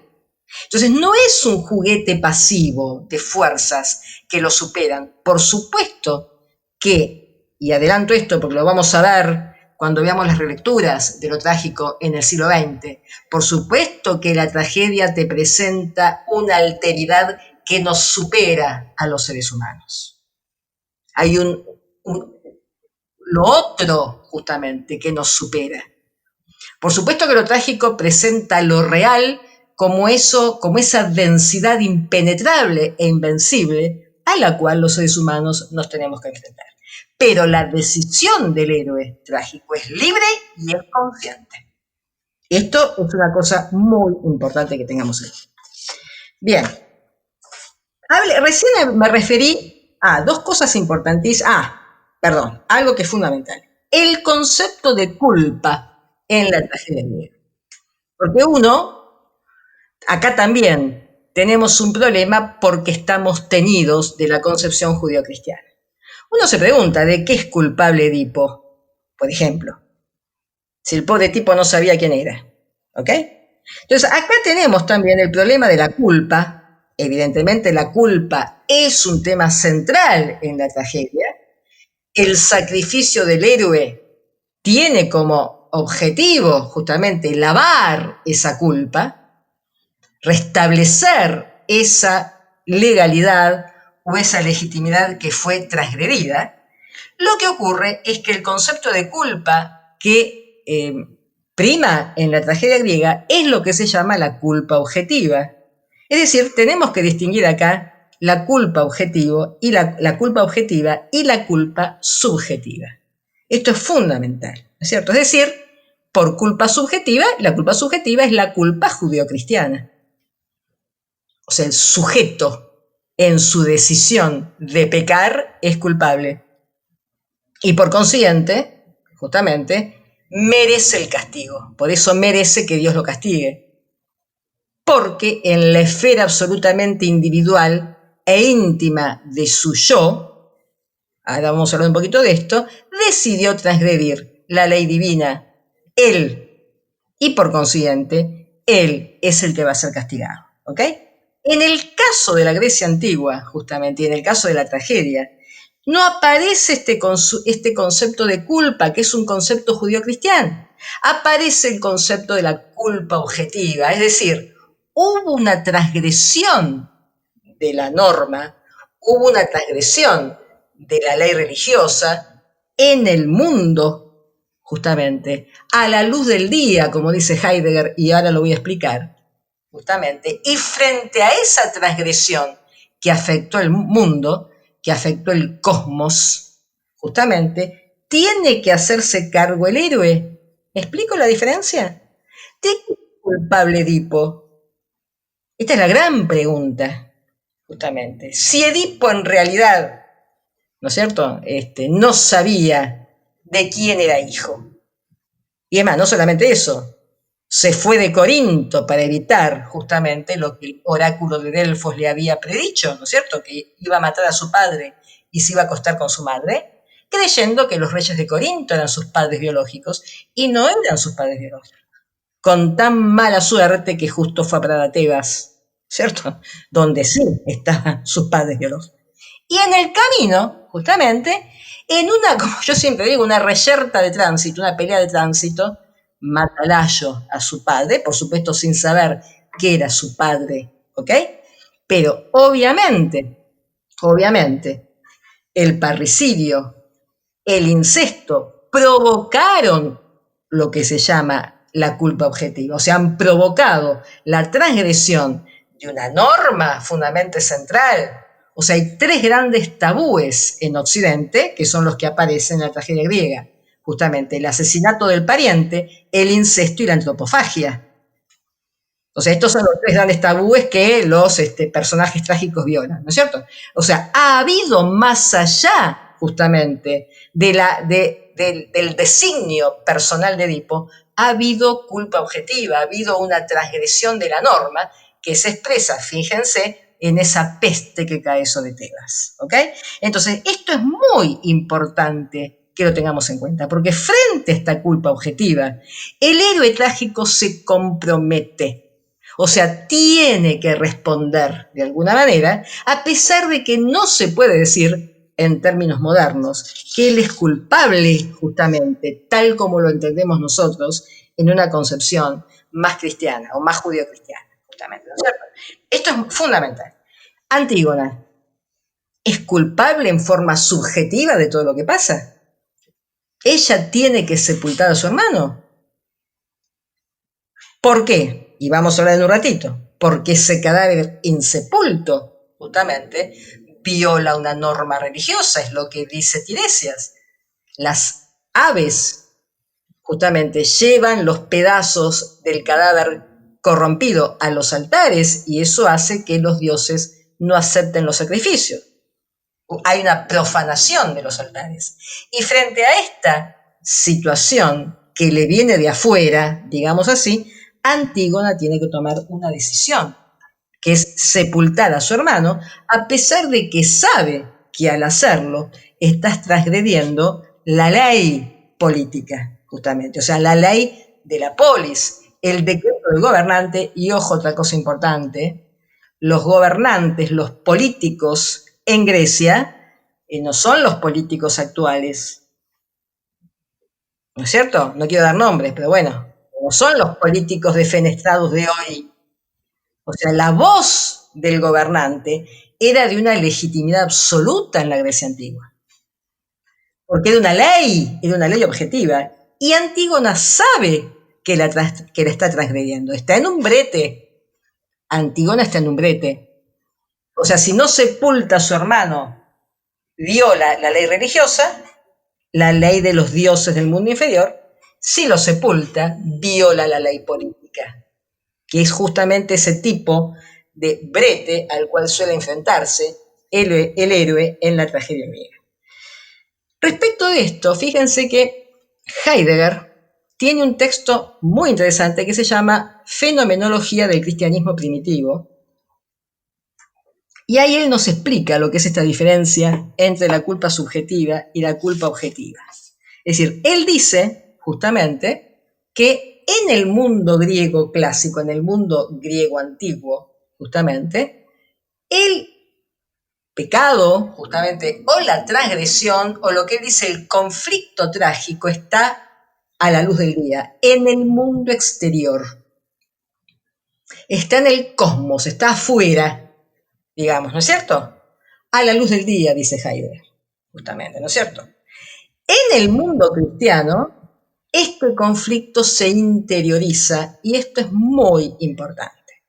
Entonces, no es un juguete pasivo de fuerzas que lo superan. Por supuesto que, y adelanto esto porque lo vamos a ver cuando veamos las relecturas de lo trágico en el siglo XX, por supuesto que la tragedia te presenta una alteridad que nos supera a los seres humanos. Hay lo otro, justamente, que nos supera. Por supuesto que lo trágico presenta lo real como esa densidad impenetrable e invencible a la cual los seres humanos nos tenemos que enfrentar. Pero la decisión del héroe trágico es libre y es consciente. Esto es una cosa muy importante que tengamos en cuenta. Bien. Recién me referí a dos cosas importantísimas. Algo que es fundamental. El concepto de culpa en la tragedia griega. Porque acá también tenemos un problema porque estamos teñidos de la concepción judeocristiana. Uno se pregunta de qué es culpable Edipo, por ejemplo, si el pobre tipo no sabía quién era. ¿Ok? Entonces, acá tenemos también el problema de la culpa. Evidentemente, la culpa es un tema central en la tragedia. El sacrificio del héroe tiene como objetivo justamente lavar esa culpa, restablecer esa legalidad o esa legitimidad que fue transgredida. Lo que ocurre es que el concepto de culpa que prima en la tragedia griega es lo que se llama la culpa objetiva. Es decir, tenemos que distinguir acá la culpa objetivo y la culpa objetiva y la culpa subjetiva. Esto es fundamental, ¿no es cierto? Es decir, por culpa subjetiva, la culpa subjetiva es la culpa judeocristiana. O sea, el sujeto en su decisión de pecar es culpable. Y por consiguiente, justamente, merece el castigo. Por eso merece que Dios lo castigue. Porque en la esfera absolutamente individual e íntima de su yo, ahora vamos a hablar un poquito de esto, decidió transgredir la ley divina, él, y por consiguiente, él es el que va a ser castigado, ¿ok? En el caso de la Grecia antigua, justamente, y en el caso de la tragedia, no aparece este concepto de culpa, que es un concepto judío-cristiano. Aparece el concepto de la culpa objetiva, es decir, hubo una transgresión de la norma, hubo una transgresión de la ley religiosa en el mundo, justamente, a la luz del día, como dice Heidegger, y ahora lo voy a explicar, justamente, y frente a esa transgresión que afectó el mundo, que afectó el cosmos, justamente, tiene que hacerse cargo el héroe. ¿Me explico la diferencia? ¿De qué es culpable Edipo? Esta es la gran pregunta, justamente. Si Edipo en realidad, ¿no es cierto?, no sabía de quién era hijo. Y además, no solamente eso, se fue de Corinto para evitar justamente lo que el oráculo de Delfos le había predicho, ¿no es cierto?, que iba a matar a su padre y se iba a acostar con su madre, creyendo que los reyes de Corinto eran sus padres biológicos y no eran sus padres biológicos. Con tan mala suerte que justo fue para Tebas, ¿cierto?, donde sí estaban sus padres biológicos. Y en el camino, justamente, en una, como yo siempre digo, una reyerta de tránsito, una pelea de tránsito, mata Layo a su padre, por supuesto sin saber que era su padre, ¿ok? Pero obviamente, el parricidio, el incesto, provocaron lo que se llama la culpa objetiva, o sea, han provocado la transgresión de una norma fundamental central. O sea, hay tres grandes tabúes en Occidente, que son los que aparecen en la tragedia griega. Justamente el asesinato del pariente, el incesto y la antropofagia. O sea, estos son los tres grandes tabúes que los personajes trágicos violan, ¿no es cierto? O sea, ha habido más allá, justamente, del designio personal de Edipo, ha habido culpa objetiva, ha habido una transgresión de la norma que se expresa, fíjense, en esa peste que cae sobre Tebas, ¿ok? Entonces, esto es muy importante que lo tengamos en cuenta, porque frente a esta culpa objetiva, el héroe trágico se compromete. O sea, tiene que responder de alguna manera, a pesar de que no se puede decir, en términos modernos, que él es culpable justamente, tal como lo entendemos nosotros, en una concepción más cristiana o más judío-cristiana, justamente, ¿no es cierto? Esto es fundamental. Antígona, ¿es culpable en forma subjetiva de todo lo que pasa? ¿Ella tiene que sepultar a su hermano? ¿Por qué? Y vamos a hablar en un ratito. Porque ese cadáver insepulto, justamente, viola una norma religiosa, es lo que dice Tiresias. Las aves, justamente, llevan los pedazos del cadáver corrompido a los altares y eso hace que los dioses no acepten los sacrificios. Hay una profanación de los altares. Y frente a esta situación que le viene de afuera, digamos así, Antígona tiene que tomar una decisión, que es sepultar a su hermano, a pesar de que sabe que al hacerlo estás transgrediendo la ley política, justamente, o sea, la ley de la polis, el decreto del gobernante, y ojo, otra cosa importante, los gobernantes, los políticos en Grecia, no son los políticos actuales, ¿no es cierto? No quiero dar nombres, pero bueno, no son los políticos defenestrados de hoy. O sea, la voz del gobernante era de una legitimidad absoluta en la Grecia antigua. Porque era una ley objetiva. Y Antígona sabe que la está transgrediendo, está en un brete. Antígona está en un brete. O sea, si no sepulta a su hermano, viola la ley religiosa, la ley de los dioses del mundo inferior. Si lo sepulta, viola la ley política, que es justamente ese tipo de brete al cual suele enfrentarse el héroe en la tragedia griega. Respecto de esto, fíjense que Heidegger tiene un texto muy interesante que se llama Fenomenología del cristianismo primitivo, y ahí él nos explica lo que es esta diferencia entre la culpa subjetiva y la culpa objetiva. Es decir, él dice justamente que en el mundo griego clásico, en el mundo griego antiguo, justamente, el pecado, justamente, o la transgresión, o lo que él dice, el conflicto trágico, está a la luz del día, en el mundo exterior. Está en el cosmos, está afuera, digamos, ¿no es cierto? A la luz del día, dice Heidegger, justamente, ¿no es cierto? En el mundo cristiano, este conflicto se interioriza, y esto es muy importante,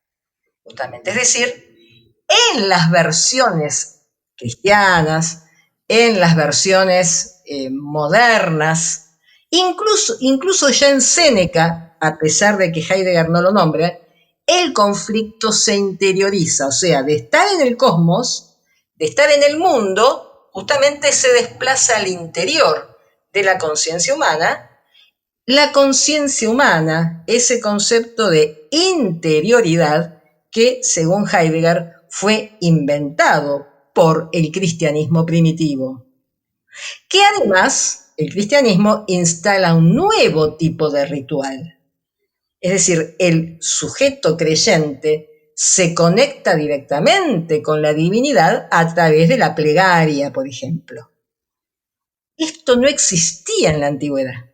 justamente. Es decir, en las versiones cristianas, en las versiones modernas, incluso ya en Séneca, a pesar de que Heidegger no lo nombre, el conflicto se interioriza, o sea, de estar en el cosmos, de estar en el mundo, justamente se desplaza al interior de la conciencia humana. La conciencia humana, ese concepto de interioridad que, según Heidegger, fue inventado por el cristianismo primitivo, que además el cristianismo instala un nuevo tipo de ritual. Es decir, el sujeto creyente se conecta directamente con la divinidad a través de la plegaria, por ejemplo. Esto no existía en la antigüedad.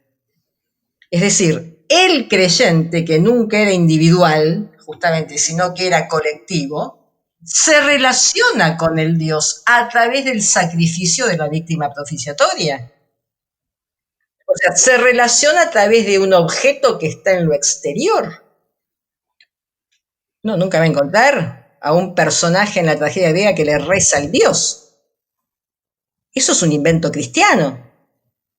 Es decir, el creyente, que nunca era individual, justamente, sino que era colectivo, se relaciona con el Dios a través del sacrificio de la víctima propiciatoria. O sea, se relaciona a través de un objeto que está en lo exterior. No, nunca va a encontrar a un personaje en la tragedia griega que le reza al Dios. Eso es un invento cristiano.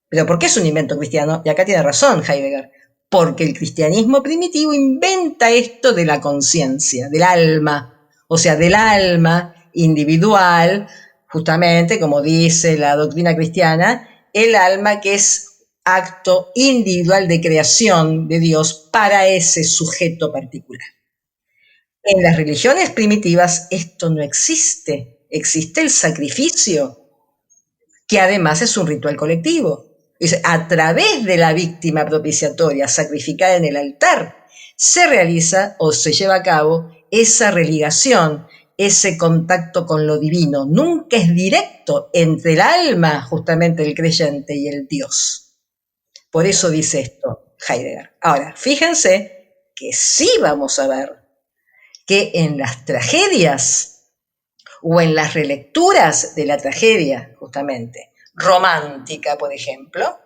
¿Pero por qué es un invento cristiano? Y acá tiene razón Heidegger. Porque el cristianismo primitivo inventa esto de la conciencia, del alma. O sea, del alma individual, justamente como dice la doctrina cristiana, el alma que es acto individual de creación de Dios para ese sujeto particular. En las religiones primitivas esto no existe. Existe el sacrificio, que además es un ritual colectivo. Es a través de la víctima propiciatoria sacrificada en el altar se realiza o se lleva a cabo esa religación, ese contacto con lo divino. Nunca es directo entre el alma, justamente, del creyente y el Dios. Por eso dice esto Heidegger. Ahora, fíjense que sí vamos a ver que en las tragedias o en las relecturas de la tragedia, justamente, romántica, por ejemplo,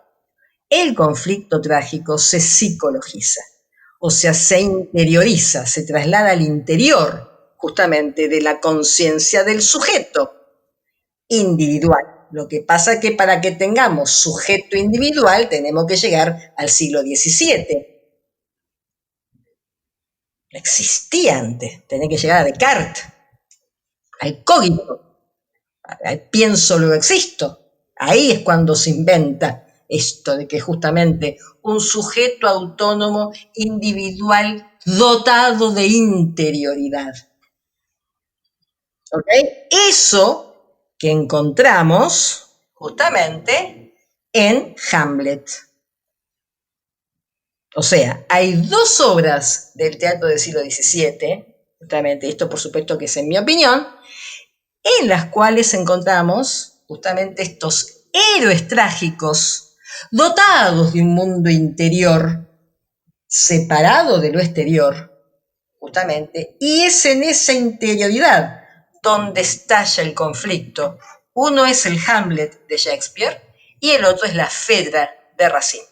el conflicto trágico se psicologiza, o sea, se interioriza, se traslada al interior, justamente, de la conciencia del sujeto individual. Lo que pasa es que para que tengamos sujeto individual tenemos que llegar al siglo XVII. No existía antes, tenés que llegar a Descartes, al cogito, al pienso luego existo. Ahí es cuando se inventa esto de que justamente un sujeto autónomo, individual, dotado de interioridad. ¿Ok? Eso que encontramos justamente en Hamlet. O sea, hay dos obras del teatro del siglo XVII, justamente esto por supuesto que es en mi opinión, en las cuales encontramos justamente estos héroes trágicos dotados de un mundo interior separado de lo exterior, justamente, y es en esa interioridad donde estalla el conflicto. Uno es el Hamlet de Shakespeare y el otro es la Fedra de Racine.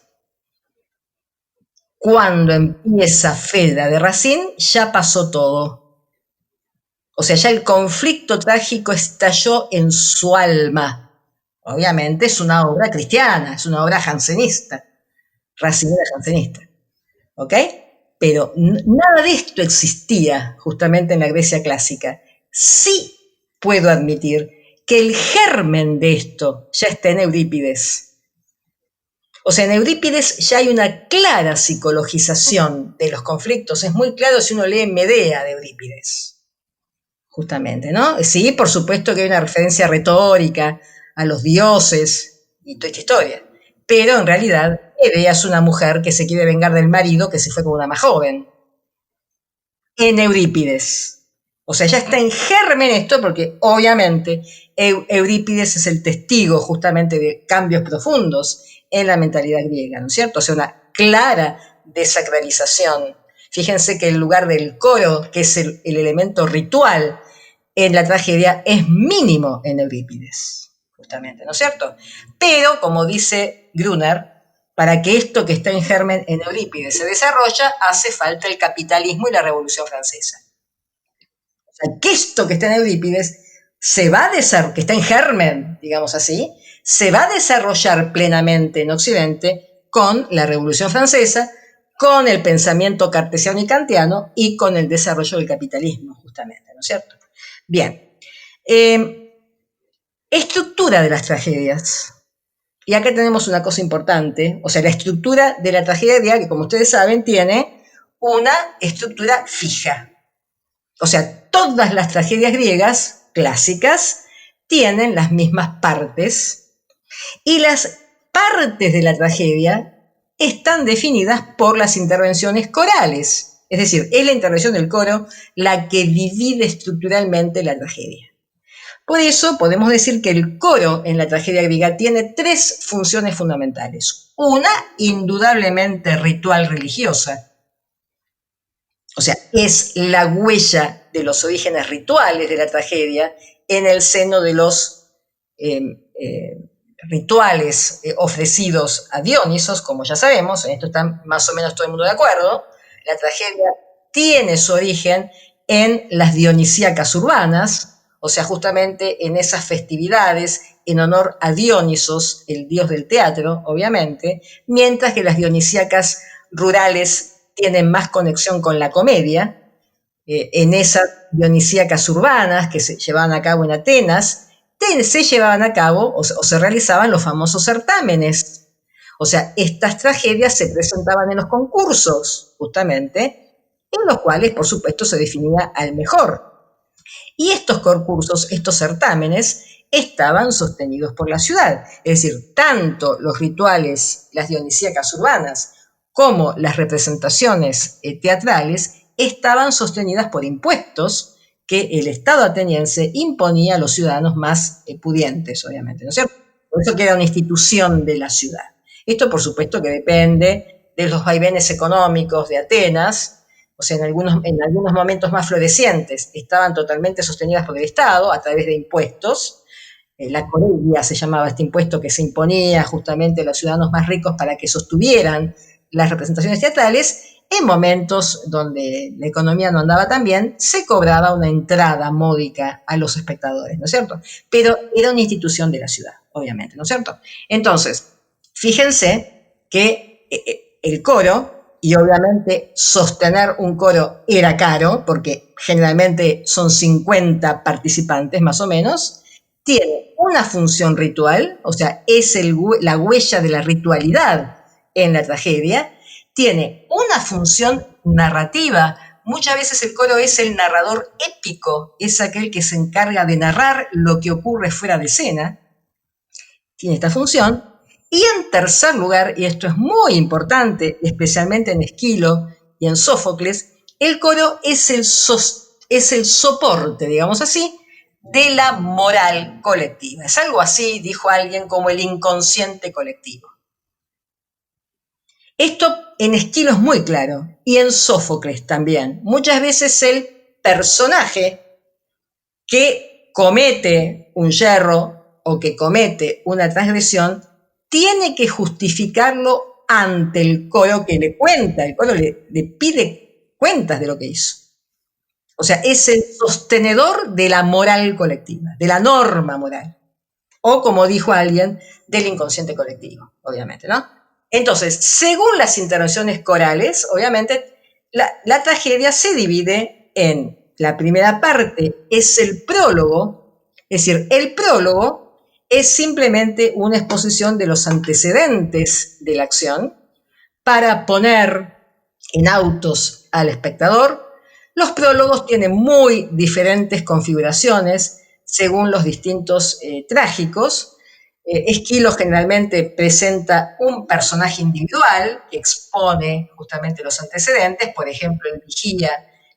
Cuando empieza Fedra de Racine ya pasó todo. O sea, ya el conflicto trágico estalló en su alma. Obviamente es una obra cristiana, es una obra jansenista, racinera jansenista. ¿Ok? Pero nada de esto existía justamente en la Grecia clásica. Sí puedo admitir que el germen de esto ya está en Eurípides. O sea, en Eurípides ya hay una clara psicologización de los conflictos. Es muy claro si uno lee Medea de Eurípides, justamente, ¿no? Sí, por supuesto que hay una referencia retórica a los dioses y toda esta historia. Pero en realidad, Medea es una mujer que se quiere vengar del marido que se fue con una más joven. En Eurípides. O sea, ya está en germen esto porque obviamente Eurípides es el testigo justamente de cambios profundos en la mentalidad griega, ¿no es cierto? O sea, una clara desacralización. Fíjense que el lugar del coro, que es el elemento ritual en la tragedia, es mínimo en Eurípides, justamente, ¿no es cierto? Pero, como dice Gruner, para que esto que está en germen en Eurípides se desarrolla, hace falta el capitalismo y la Revolución Francesa. O sea, que esto que está en Eurípides se va a desarrollar, que está en germen, digamos así, se va a desarrollar plenamente en Occidente con la Revolución Francesa, con el pensamiento cartesiano y kantiano y con el desarrollo del capitalismo, justamente, ¿no es cierto? Bien. Estructura de las tragedias. Y acá tenemos una cosa importante, o sea, la estructura de la tragedia, que como ustedes saben, tiene una estructura fija. O sea, todas las tragedias griegas clásicas tienen las mismas partes y las partes de la tragedia están definidas por las intervenciones corales. Es decir, es la intervención del coro la que divide estructuralmente la tragedia. Por eso podemos decir que el coro en la tragedia griega tiene tres funciones fundamentales. Una, indudablemente ritual religiosa. O sea, es la huella de los orígenes rituales de la tragedia en el seno de los rituales ofrecidos a Dionisos, como ya sabemos, en esto está más o menos todo el mundo de acuerdo. La tragedia tiene su origen en las dionisíacas urbanas, o sea, justamente en esas festividades en honor a Dionisos, el dios del teatro, obviamente, mientras que las dionisíacas rurales tienen más conexión con la comedia. En esas dionisíacas urbanas que se llevaban a cabo en Atenas, se llevaban a cabo o se realizaban los famosos certámenes. O sea, estas tragedias se presentaban en los concursos, justamente, en los cuales, por supuesto, se definía al mejor. Y estos concursos, estos certámenes, estaban sostenidos por la ciudad. Es decir, tanto los rituales, las dionisíacas urbanas, como las representaciones teatrales, estaban sostenidas por impuestos que el Estado ateniense imponía a los ciudadanos más pudientes, obviamente, ¿no es cierto? Por eso que era una institución de la ciudad. Esto, por supuesto, que depende de los vaivenes económicos de Atenas. O sea, en algunos momentos más florecientes estaban totalmente sostenidas por el Estado a través de impuestos. La corelia se llamaba este impuesto que se imponía justamente a los ciudadanos más ricos para que sostuvieran las representaciones teatrales. En momentos donde la economía no andaba tan bien, se cobraba una entrada módica a los espectadores, ¿no es cierto? Pero era una institución de la ciudad, obviamente, ¿no es cierto? Entonces, fíjense que el coro, y obviamente sostener un coro era caro, porque generalmente son 50 participantes más o menos, tiene una función ritual, o sea, es la huella de la ritualidad en la tragedia, tiene una función narrativa. Muchas veces el coro es el narrador épico, es aquel que se encarga de narrar lo que ocurre fuera de escena, tiene esta función. Y en tercer lugar, y esto es muy importante, especialmente en Esquilo y en Sófocles, el coro es el soporte, digamos así, de la moral colectiva. Es algo así, dijo alguien, como el inconsciente colectivo. Esto en Esquilo es muy claro, y en Sófocles también. Muchas veces el personaje que comete un yerro o que comete una transgresión tiene que justificarlo ante el coro que le cuenta. El coro le pide cuentas de lo que hizo. O sea, es el sostenedor de la moral colectiva, de la norma moral. O, como dijo alguien, del inconsciente colectivo, obviamente, ¿no? Entonces, según las intervenciones corales, obviamente, la tragedia se divide en la primera parte, es el prólogo, es decir, el prólogo es simplemente una exposición de los antecedentes de la acción para poner en autos al espectador. Los prólogos tienen muy diferentes configuraciones según los distintos trágicos. Esquilo generalmente presenta un personaje individual que expone justamente los antecedentes, por ejemplo, el vigía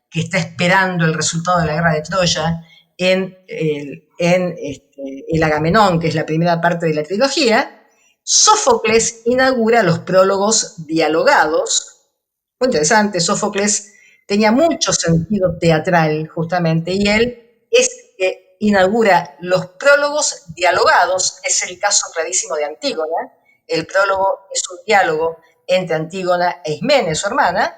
que está esperando el resultado de la guerra de Troya en el Agamenón, que es la primera parte de la trilogía. Sófocles inaugura los prólogos dialogados. Muy interesante, Sófocles tenía mucho sentido teatral justamente, y él es que inaugura los prólogos dialogados. Es el caso clarísimo de Antígona. El prólogo es un diálogo entre Antígona e Ismene, su hermana.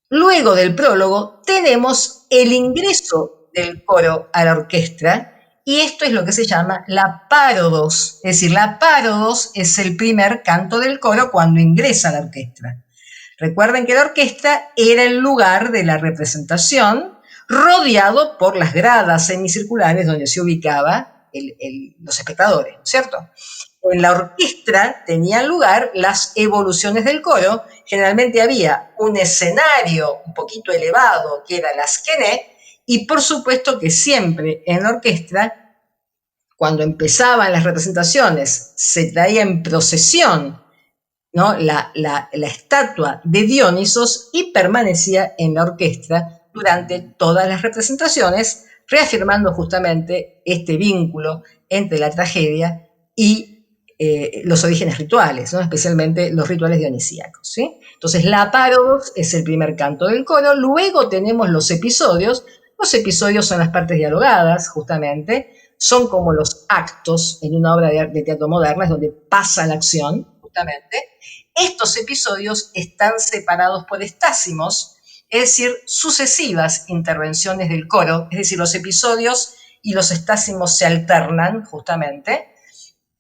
Luego del prólogo tenemos el ingreso del coro a la orquesta, y esto es lo que se llama la párodos. Es decir, la párodos es el primer canto del coro cuando ingresa a la orquesta. Recuerden que la orquesta era el lugar de la representación, rodeado por las gradas semicirculares donde se ubicaba los espectadores, ¿cierto? En la orquesta tenían lugar las evoluciones del coro. Generalmente había un escenario un poquito elevado, que era la skene, y por supuesto que siempre en la orquesta, cuando empezaban las representaciones, se traía en procesión, ¿no?, la estatua de Dionisos, y permanecía en la orquesta durante todas las representaciones, reafirmando justamente este vínculo entre la tragedia y los orígenes rituales, ¿no?, especialmente los rituales dionisíacos, ¿sí? Entonces, la párodos es el primer canto del coro. Luego tenemos los episodios. Los episodios son las partes dialogadas, justamente. Son como los actos en una obra de teatro moderna, es donde pasa la acción, justamente. Estos episodios están separados por estásimos, es decir, sucesivas intervenciones del coro, es decir, los episodios y los estásimos se alternan, justamente.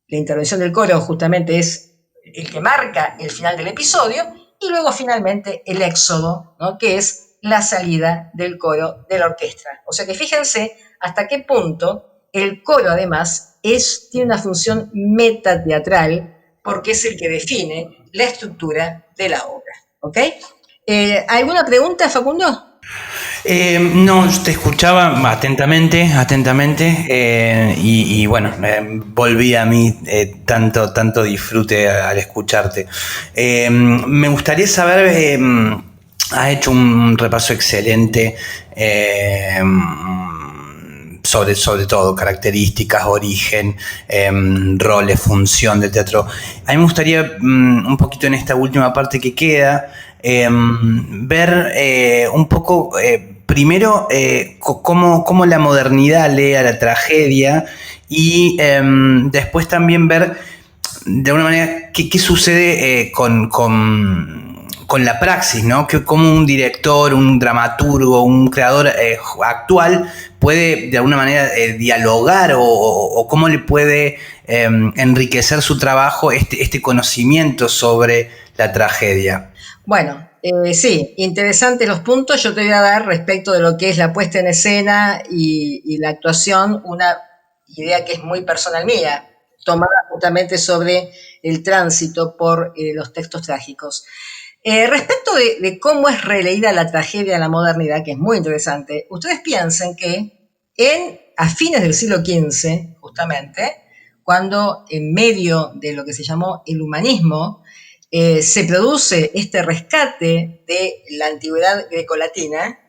La intervención del coro justamente es el que marca el final del episodio, y luego finalmente el éxodo, ¿no?, que es la salida del coro de la orquesta. O sea que fíjense hasta qué punto el coro además tiene una función metateatral, porque es el que define la estructura de la obra. ¿Ok? ¿Alguna pregunta, Facundo? No, te escuchaba atentamente, y bueno, volví a mí tanto disfrute al escucharte. Me gustaría saber, has hecho un repaso excelente sobre todo características, origen, roles, función del teatro. A mí me gustaría un poquito en esta última parte que queda ver un poco primero cómo la modernidad lee a la tragedia, y después también ver de alguna manera qué sucede con la praxis, ¿no? Que cómo un director, un dramaturgo, un creador actual puede de alguna manera dialogar o cómo le puede enriquecer su trabajo este conocimiento sobre la tragedia. Bueno, sí, interesantes los puntos. Yo te voy a dar, respecto de lo que es la puesta en escena y la actuación, una idea que es muy personal mía, tomada justamente sobre el tránsito por los textos trágicos. Respecto de cómo es releída la tragedia en la modernidad, que es muy interesante, ustedes piensen que a fines del siglo XV, justamente, cuando en medio de lo que se llamó el humanismo, se produce este rescate de la antigüedad grecolatina.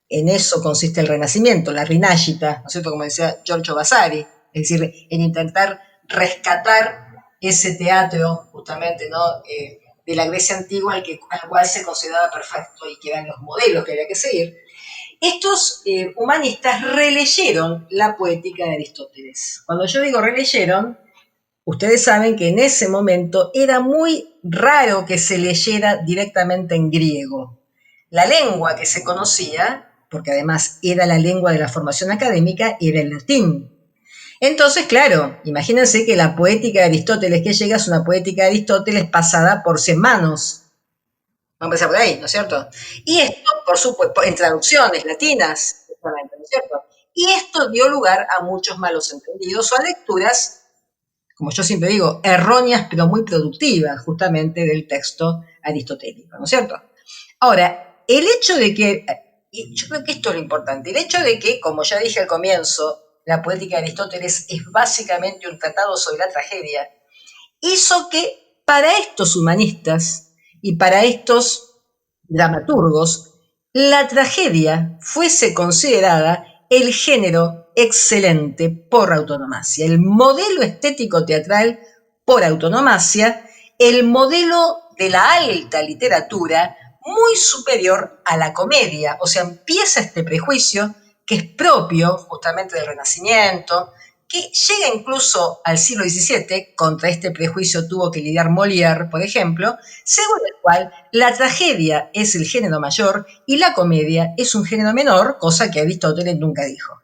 En eso consiste el Renacimiento, la Rinascita, ¿no es cierto?, como decía Giorgio Vasari, es decir, en intentar rescatar ese teatro, justamente, ¿no?, de la Grecia antigua al cual se consideraba perfecto y que eran los modelos que había que seguir. Estos humanistas releyeron la poética de Aristóteles. Cuando yo digo releyeron, ustedes saben que en ese momento era muy raro que se leyera directamente en griego. La lengua que se conocía porque además era la lengua de la formación académica, era el latín. Entonces, claro, imagínense que la poética de Aristóteles que llega es una poética de Aristóteles pasada por 100 manos. Vamos a empezar por ahí, ¿no es cierto? Y esto, por supuesto, en traducciones latinas, justamente, ¿no es cierto? Y esto dio lugar a muchos malos entendidos o a lecturas, como yo siempre digo, erróneas pero muy productivas, justamente del texto aristotélico, ¿no es cierto? Ahora, el hecho de que, y yo creo que esto es lo importante, el hecho de que, como ya dije al comienzo, la poética de Aristóteles es básicamente un tratado sobre la tragedia, hizo que para estos humanistas y para estos dramaturgos, la tragedia fuese considerada el género excelente por autonomacia, el modelo estético teatral por autonomacia, el modelo de la alta literatura muy superior a la comedia. O sea, empieza este prejuicio que es propio justamente del Renacimiento, que llega incluso al siglo XVII, contra este prejuicio tuvo que lidiar Molière, por ejemplo, según el cual la tragedia es el género mayor y la comedia es un género menor, cosa que Aristóteles nunca dijo.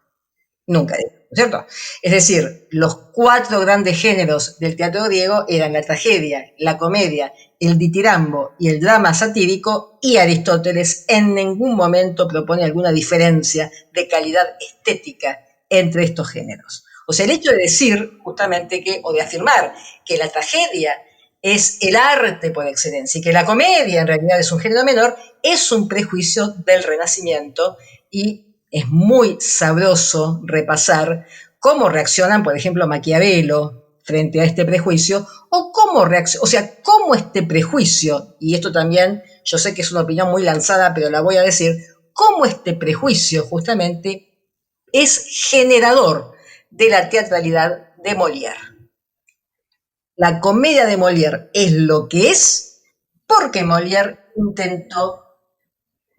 Nunca dijo, ¿no es cierto? Es decir, los 4 grandes géneros del teatro griego eran la tragedia, la comedia, el ditirambo y el drama satírico, y Aristóteles en ningún momento propone alguna diferencia de calidad estética entre estos géneros. O sea, el hecho de decir justamente que, o de afirmar que la tragedia es el arte por excelencia y que la comedia en realidad es un género menor, es un prejuicio del Renacimiento, y es muy sabroso repasar cómo reaccionan, por ejemplo, Maquiavelo frente a este prejuicio, o cómo este prejuicio, y esto también yo sé que es una opinión muy lanzada, pero la voy a decir, cómo este prejuicio justamente es generador de la teatralidad de Molière. La comedia de Molière es lo que es porque Molière intentó,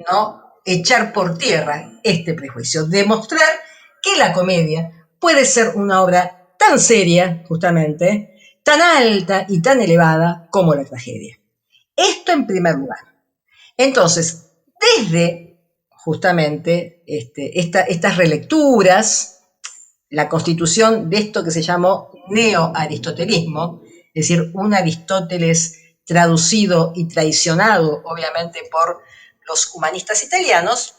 ¿no?, echar por tierra este prejuicio, demostrar que la comedia puede ser una obra tan seria, justamente, tan alta y tan elevada como la tragedia. Esto en primer lugar. Entonces, desde justamente estas relecturas, la constitución de esto que se llamó neo-aristotelismo, es decir, un Aristóteles traducido y traicionado, obviamente, por los humanistas italianos,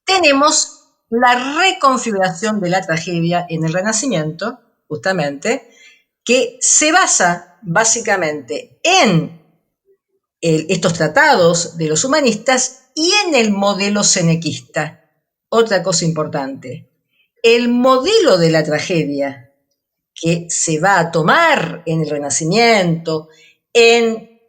tenemos la reconfiguración de la tragedia en el Renacimiento, justamente, que se basa básicamente en estos tratados de los humanistas y en el modelo senequista. Otra cosa importante, el modelo de la tragedia que se va a tomar en el Renacimiento, en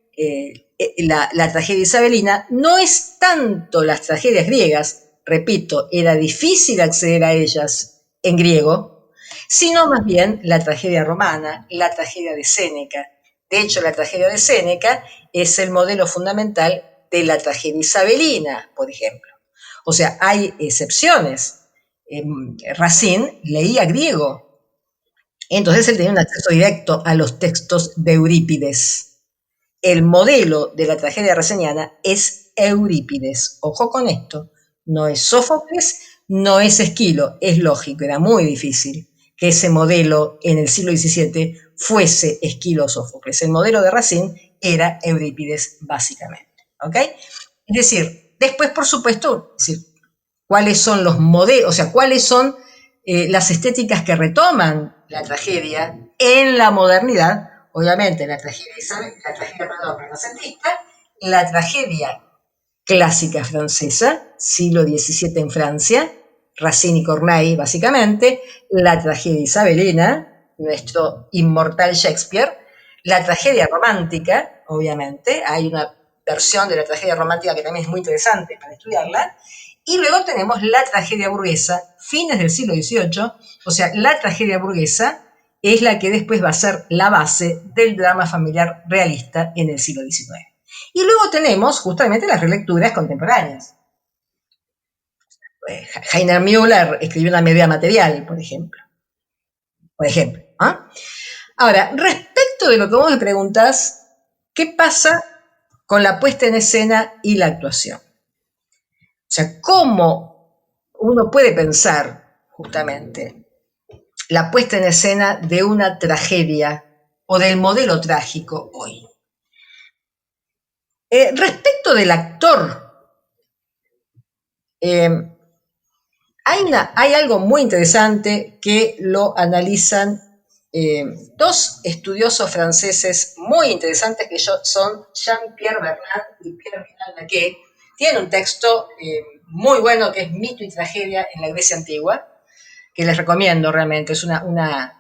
la tragedia isabelina, no es tanto las tragedias griegas, repito, era difícil acceder a ellas en griego, sino más bien la tragedia romana, la tragedia de Séneca. De hecho, la tragedia de Séneca es el modelo fundamental de la tragedia isabelina, por ejemplo. O sea, hay excepciones. Racine leía griego, entonces él tenía un acceso directo a los textos de Eurípides. El modelo de la tragedia raceniana es Eurípides. Ojo con esto, no es Sófocles, no es Esquilo, es lógico, era muy difícil que ese modelo en el siglo XVII fuese Esquilo o Sófocles. El modelo de Racine era Eurípides, básicamente. ¿Ok? Es decir, después, por supuesto, es decir, cuáles son los modelos, o sea, cuáles son las estéticas que retoman la tragedia en la modernidad. Obviamente, la tragedia renacentista, la tragedia clásica francesa, siglo XVII en Francia, Racine y Corneille, básicamente, la tragedia isabelina, nuestro inmortal Shakespeare, la tragedia romántica, obviamente, hay una versión de la tragedia romántica que también es muy interesante para estudiarla, y luego tenemos la tragedia burguesa, fines del siglo XVIII, o sea, la tragedia burguesa es la que después va a ser la base del drama familiar realista en el siglo XIX. Y luego tenemos justamente las relecturas contemporáneas. Heiner Müller escribió una media material, por ejemplo. ¿Ah? Ahora, respecto de lo que vos me preguntás, ¿qué pasa con la puesta en escena y la actuación? O sea, ¿cómo uno puede pensar justamente la puesta en escena de una tragedia o del modelo trágico hoy. Respecto del actor, hay algo muy interesante que lo analizan dos estudiosos franceses muy interesantes que son Jean-Pierre Bernard y Pierre Vidal-Naquet. Tienen un texto muy bueno que es Mito y Tragedia en la Grecia Antigua, que les recomiendo realmente, es una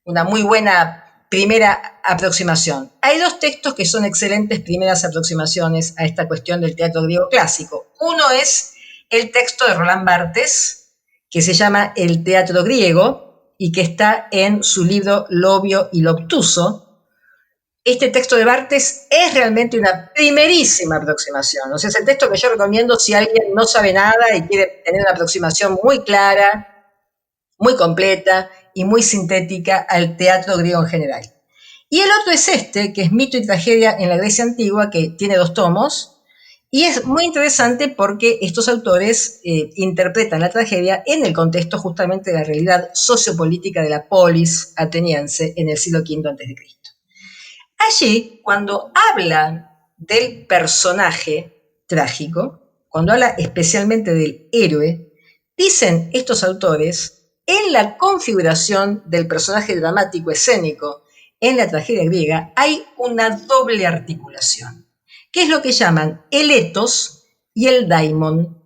muy buena primera aproximación. Hay dos textos que son excelentes primeras aproximaciones a esta cuestión del teatro griego clásico. Uno es el texto de Roland Barthes, que se llama El teatro griego y que está en su libro Lo obvio y lo obtuso. Este texto de Barthes es realmente una primerísima aproximación. O sea, es el texto que yo recomiendo si alguien no sabe nada y quiere tener una aproximación muy clara, muy completa y muy sintética al teatro griego en general. Y el otro es este, que es Mito y Tragedia en la Grecia Antigua, que tiene 2 tomos, y es muy interesante porque estos autores interpretan la tragedia en el contexto justamente de la realidad sociopolítica de la polis ateniense en el siglo V a.C. Allí, cuando hablan del personaje trágico, cuando habla especialmente del héroe, dicen estos autores, en la configuración del personaje dramático escénico en la tragedia griega hay una doble articulación, que es lo que llaman el etos y el daimon.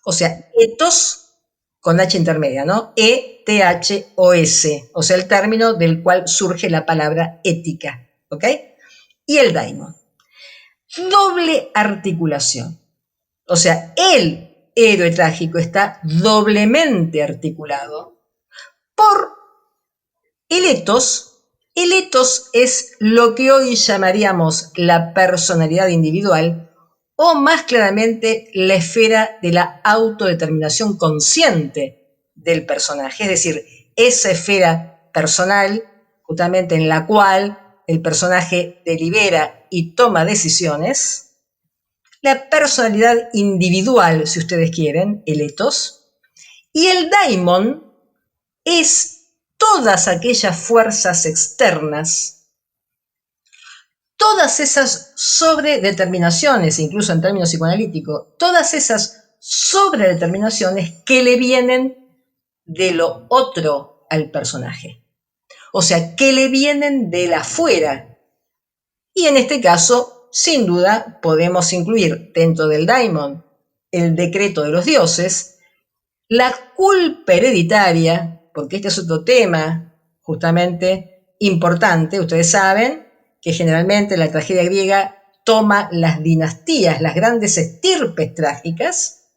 O sea, etos con H intermedia, ¿no? E-T-H-O-S, o sea, el término del cual surge la palabra ética, ¿ok? Y el daimon. Doble articulación. O sea, el héroe trágico está doblemente articulado por el etos. El etos es lo que hoy llamaríamos la personalidad individual o más claramente la esfera de la autodeterminación consciente del personaje, es decir, esa esfera personal justamente en la cual el personaje delibera y toma decisiones, la personalidad individual, si ustedes quieren, el etos, y el daimon es todas aquellas fuerzas externas, todas esas sobredeterminaciones, incluso en términos psicoanalíticos, todas esas sobredeterminaciones que le vienen de lo otro al personaje. O sea, que le vienen de la afuera. Y en este caso, sin duda, podemos incluir dentro del daimon el decreto de los dioses, la culpa hereditaria, porque este es otro tema justamente importante. Ustedes saben que generalmente la tragedia griega toma las dinastías, las grandes estirpes trágicas,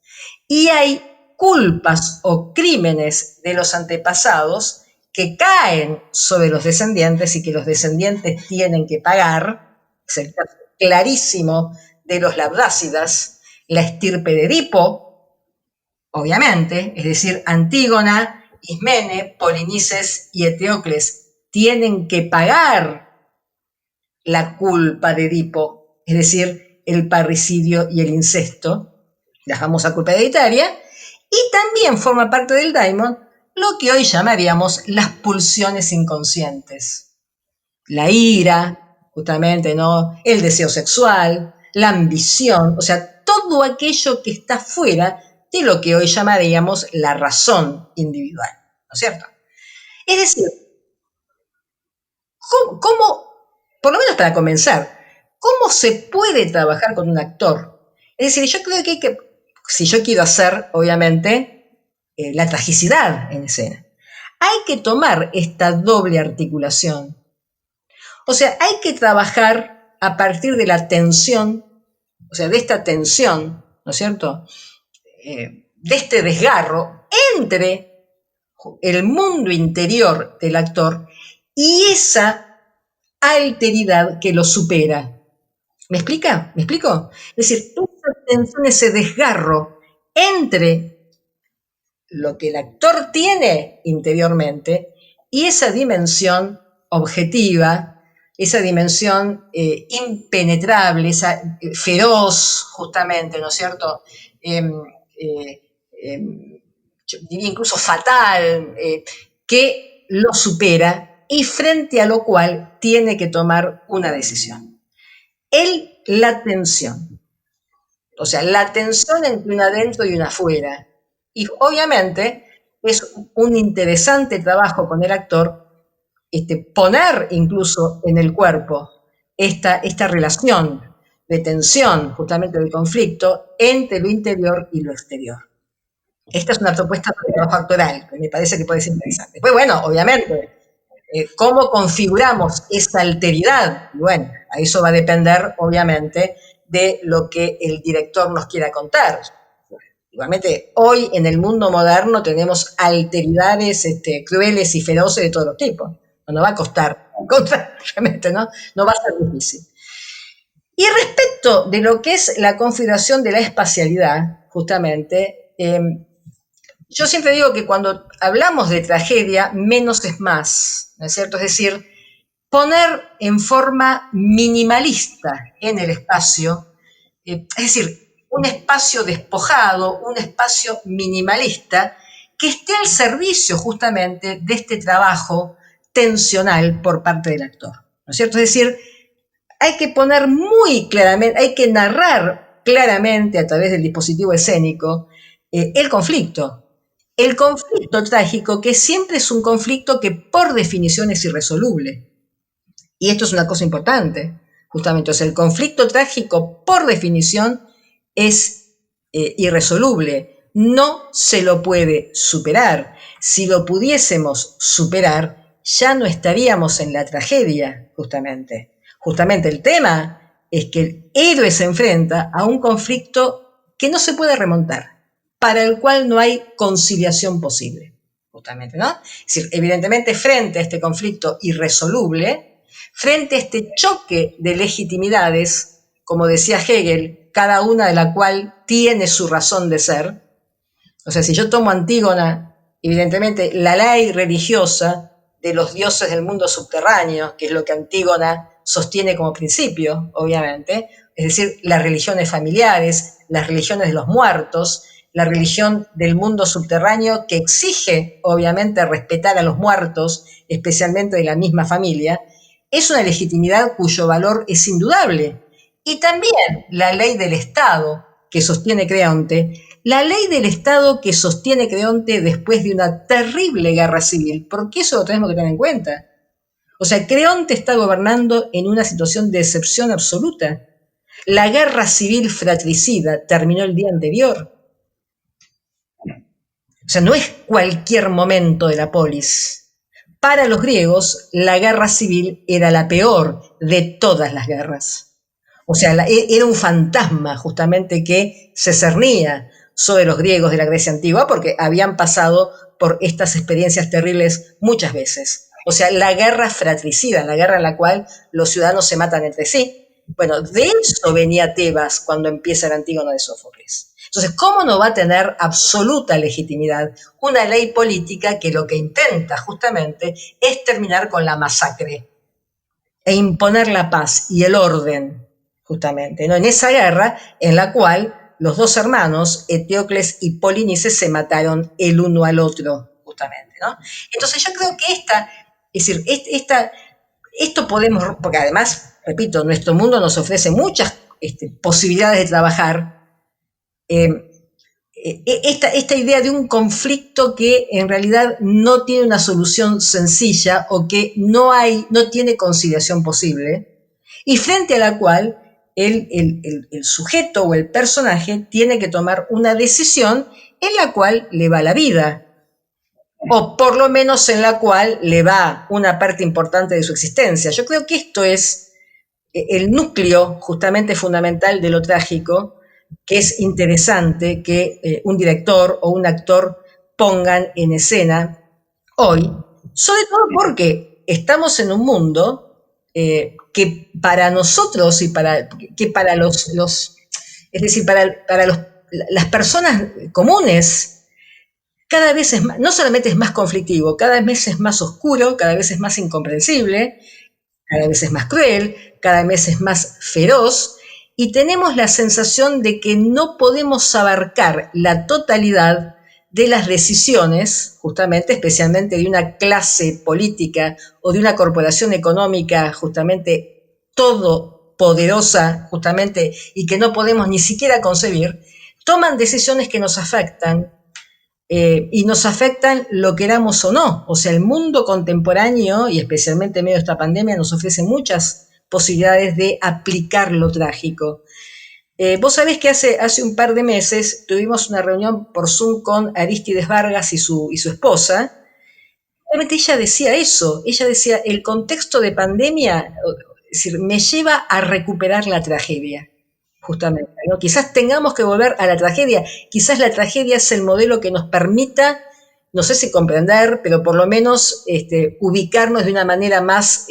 y hay culpas o crímenes de los antepasados que caen sobre los descendientes y que los descendientes tienen que pagar. Es el caso clarísimo de los labdácidas, la estirpe de Edipo, obviamente, es decir, Antígona, Ismene, Polinices y Eteocles tienen que pagar la culpa de Edipo, es decir, el parricidio y el incesto, la famosa culpa hereditaria, y también forma parte del daimon lo que hoy llamaríamos las pulsiones inconscientes. La ira, justamente, ¿no? El deseo sexual, la ambición, o sea, todo aquello que está fuera de lo que hoy llamaríamos la razón individual, ¿no es cierto? Es decir, ¿cómo, por lo menos para comenzar, cómo se puede trabajar con un actor? Es decir, yo creo que hay que, si yo quiero hacer, obviamente, la tragicidad en escena, hay que tomar esta doble articulación. O sea, hay que trabajar a partir de la tensión, o sea, de esta tensión, ¿no es cierto? De este desgarro entre el mundo interior del actor y esa alteridad que lo supera. ¿Me explica? ¿Me explico? Es decir, esa tensión, ese desgarro entre lo que el actor tiene interiormente y esa dimensión objetiva, esa dimensión impenetrable, feroz, justamente, ¿no es cierto? yo diría incluso fatal, que lo supera y frente a lo cual tiene que tomar una decisión. La tensión, o sea, la tensión entre un adentro y un afuera. Y obviamente es un interesante trabajo con el actor poner incluso en el cuerpo esta relación de tensión, justamente de conflicto, entre lo interior y lo exterior. Esta es una propuesta de trabajo actoral, que me parece que puede ser interesante. Pues bueno, obviamente, ¿cómo configuramos esa alteridad? Bueno, a eso va a depender, obviamente, de lo que el director nos quiera contar. Igualmente, hoy en el mundo moderno tenemos alteridades crueles y feroces de todos los tipos. No nos va a costar encontrar, realmente, ¿no? No va a ser difícil. Y respecto de lo que es la configuración de la espacialidad, justamente, yo siempre digo que cuando hablamos de tragedia, menos es más, ¿no es cierto? Es decir, poner en forma minimalista en el espacio, es decir, un espacio despojado, un espacio minimalista, que esté al servicio justamente de este trabajo tensional por parte del actor, ¿no es cierto? Es decir, hay que poner muy claramente, hay que narrar claramente a través del dispositivo escénico el conflicto trágico, que siempre es un conflicto que por definición es irresoluble. Y esto es una cosa importante, justamente. O sea, el conflicto trágico por definición es irresoluble. No se lo puede superar. Si lo pudiésemos superar, ya no estaríamos en la tragedia, justamente. Justamente el tema es que el héroe se enfrenta a un conflicto que no se puede remontar, para el cual no hay conciliación posible, justamente, ¿no? Es decir, evidentemente, frente a este conflicto irresoluble, frente a este choque de legitimidades, como decía Hegel, cada una de la cual tiene su razón de ser. O sea, si yo tomo Antígona, evidentemente la ley religiosa de los dioses del mundo subterráneo, que es lo que Antígona sostiene como principio, obviamente, es decir, las religiones familiares, las religiones de los muertos, la religión del mundo subterráneo que exige, obviamente, respetar a los muertos, especialmente de la misma familia, es una legitimidad cuyo valor es indudable. Y también la ley del Estado que sostiene Creonte, la ley del Estado que sostiene Creonte después de una terrible guerra civil, porque eso lo tenemos que tener en cuenta. O sea, Creonte está gobernando en una situación de excepción absoluta. La guerra civil fratricida terminó el día anterior. O sea, no es cualquier momento de la polis. Para los griegos, la guerra civil era la peor de todas las guerras. O sea, era un fantasma justamente que se cernía sobre los griegos de la Grecia antigua porque habían pasado por estas experiencias terribles muchas veces. O sea, la guerra fratricida, la guerra en la cual los ciudadanos se matan entre sí. Bueno, de eso venía Tebas cuando empieza el Antígono de Sófocles. Entonces, ¿cómo no va a tener absoluta legitimidad una ley política que lo que intenta justamente es terminar con la masacre e imponer la paz y el orden, justamente, ¿no? En esa guerra en la cual los dos hermanos, Eteocles y Polinices, se mataron el uno al otro, justamente, ¿no? Entonces yo creo que esto podemos, porque además, repito, nuestro mundo nos ofrece muchas posibilidades de trabajar esta idea de un conflicto que en realidad no tiene una solución sencilla o que no tiene conciliación posible, y frente a la cual el sujeto o el personaje tiene que tomar una decisión en la cual le va la vida, o por lo menos en la cual le va una parte importante de su existencia. Yo creo que esto es el núcleo justamente fundamental de lo trágico, que es interesante que un director o un actor pongan en escena hoy, sobre todo porque estamos en un mundo que para nosotros y para es decir, para las personas comunes, cada vez es más, no solamente es más conflictivo, cada vez es más oscuro, cada vez es más incomprensible, cada vez es más cruel, cada vez es más feroz, y tenemos la sensación de que no podemos abarcar la totalidad de las decisiones, justamente, especialmente de una clase política o de una corporación económica, justamente todopoderosa, justamente, y que no podemos ni siquiera concebir, toman decisiones que nos afectan, y nos afectan lo queramos o no. O sea, el mundo contemporáneo, y especialmente en medio de esta pandemia, nos ofrece muchas posibilidades de aplicar lo trágico. Vos sabés que hace un par de meses tuvimos una reunión por Zoom con Arístides Vargas y su esposa. Realmente ella decía eso, ella decía, el contexto de pandemia, es decir, me lleva a recuperar la tragedia, justamente, ¿no? Quizás tengamos que volver a la tragedia, quizás la tragedia es el modelo que nos permita, no sé si comprender, pero por lo menos ubicarnos de una manera más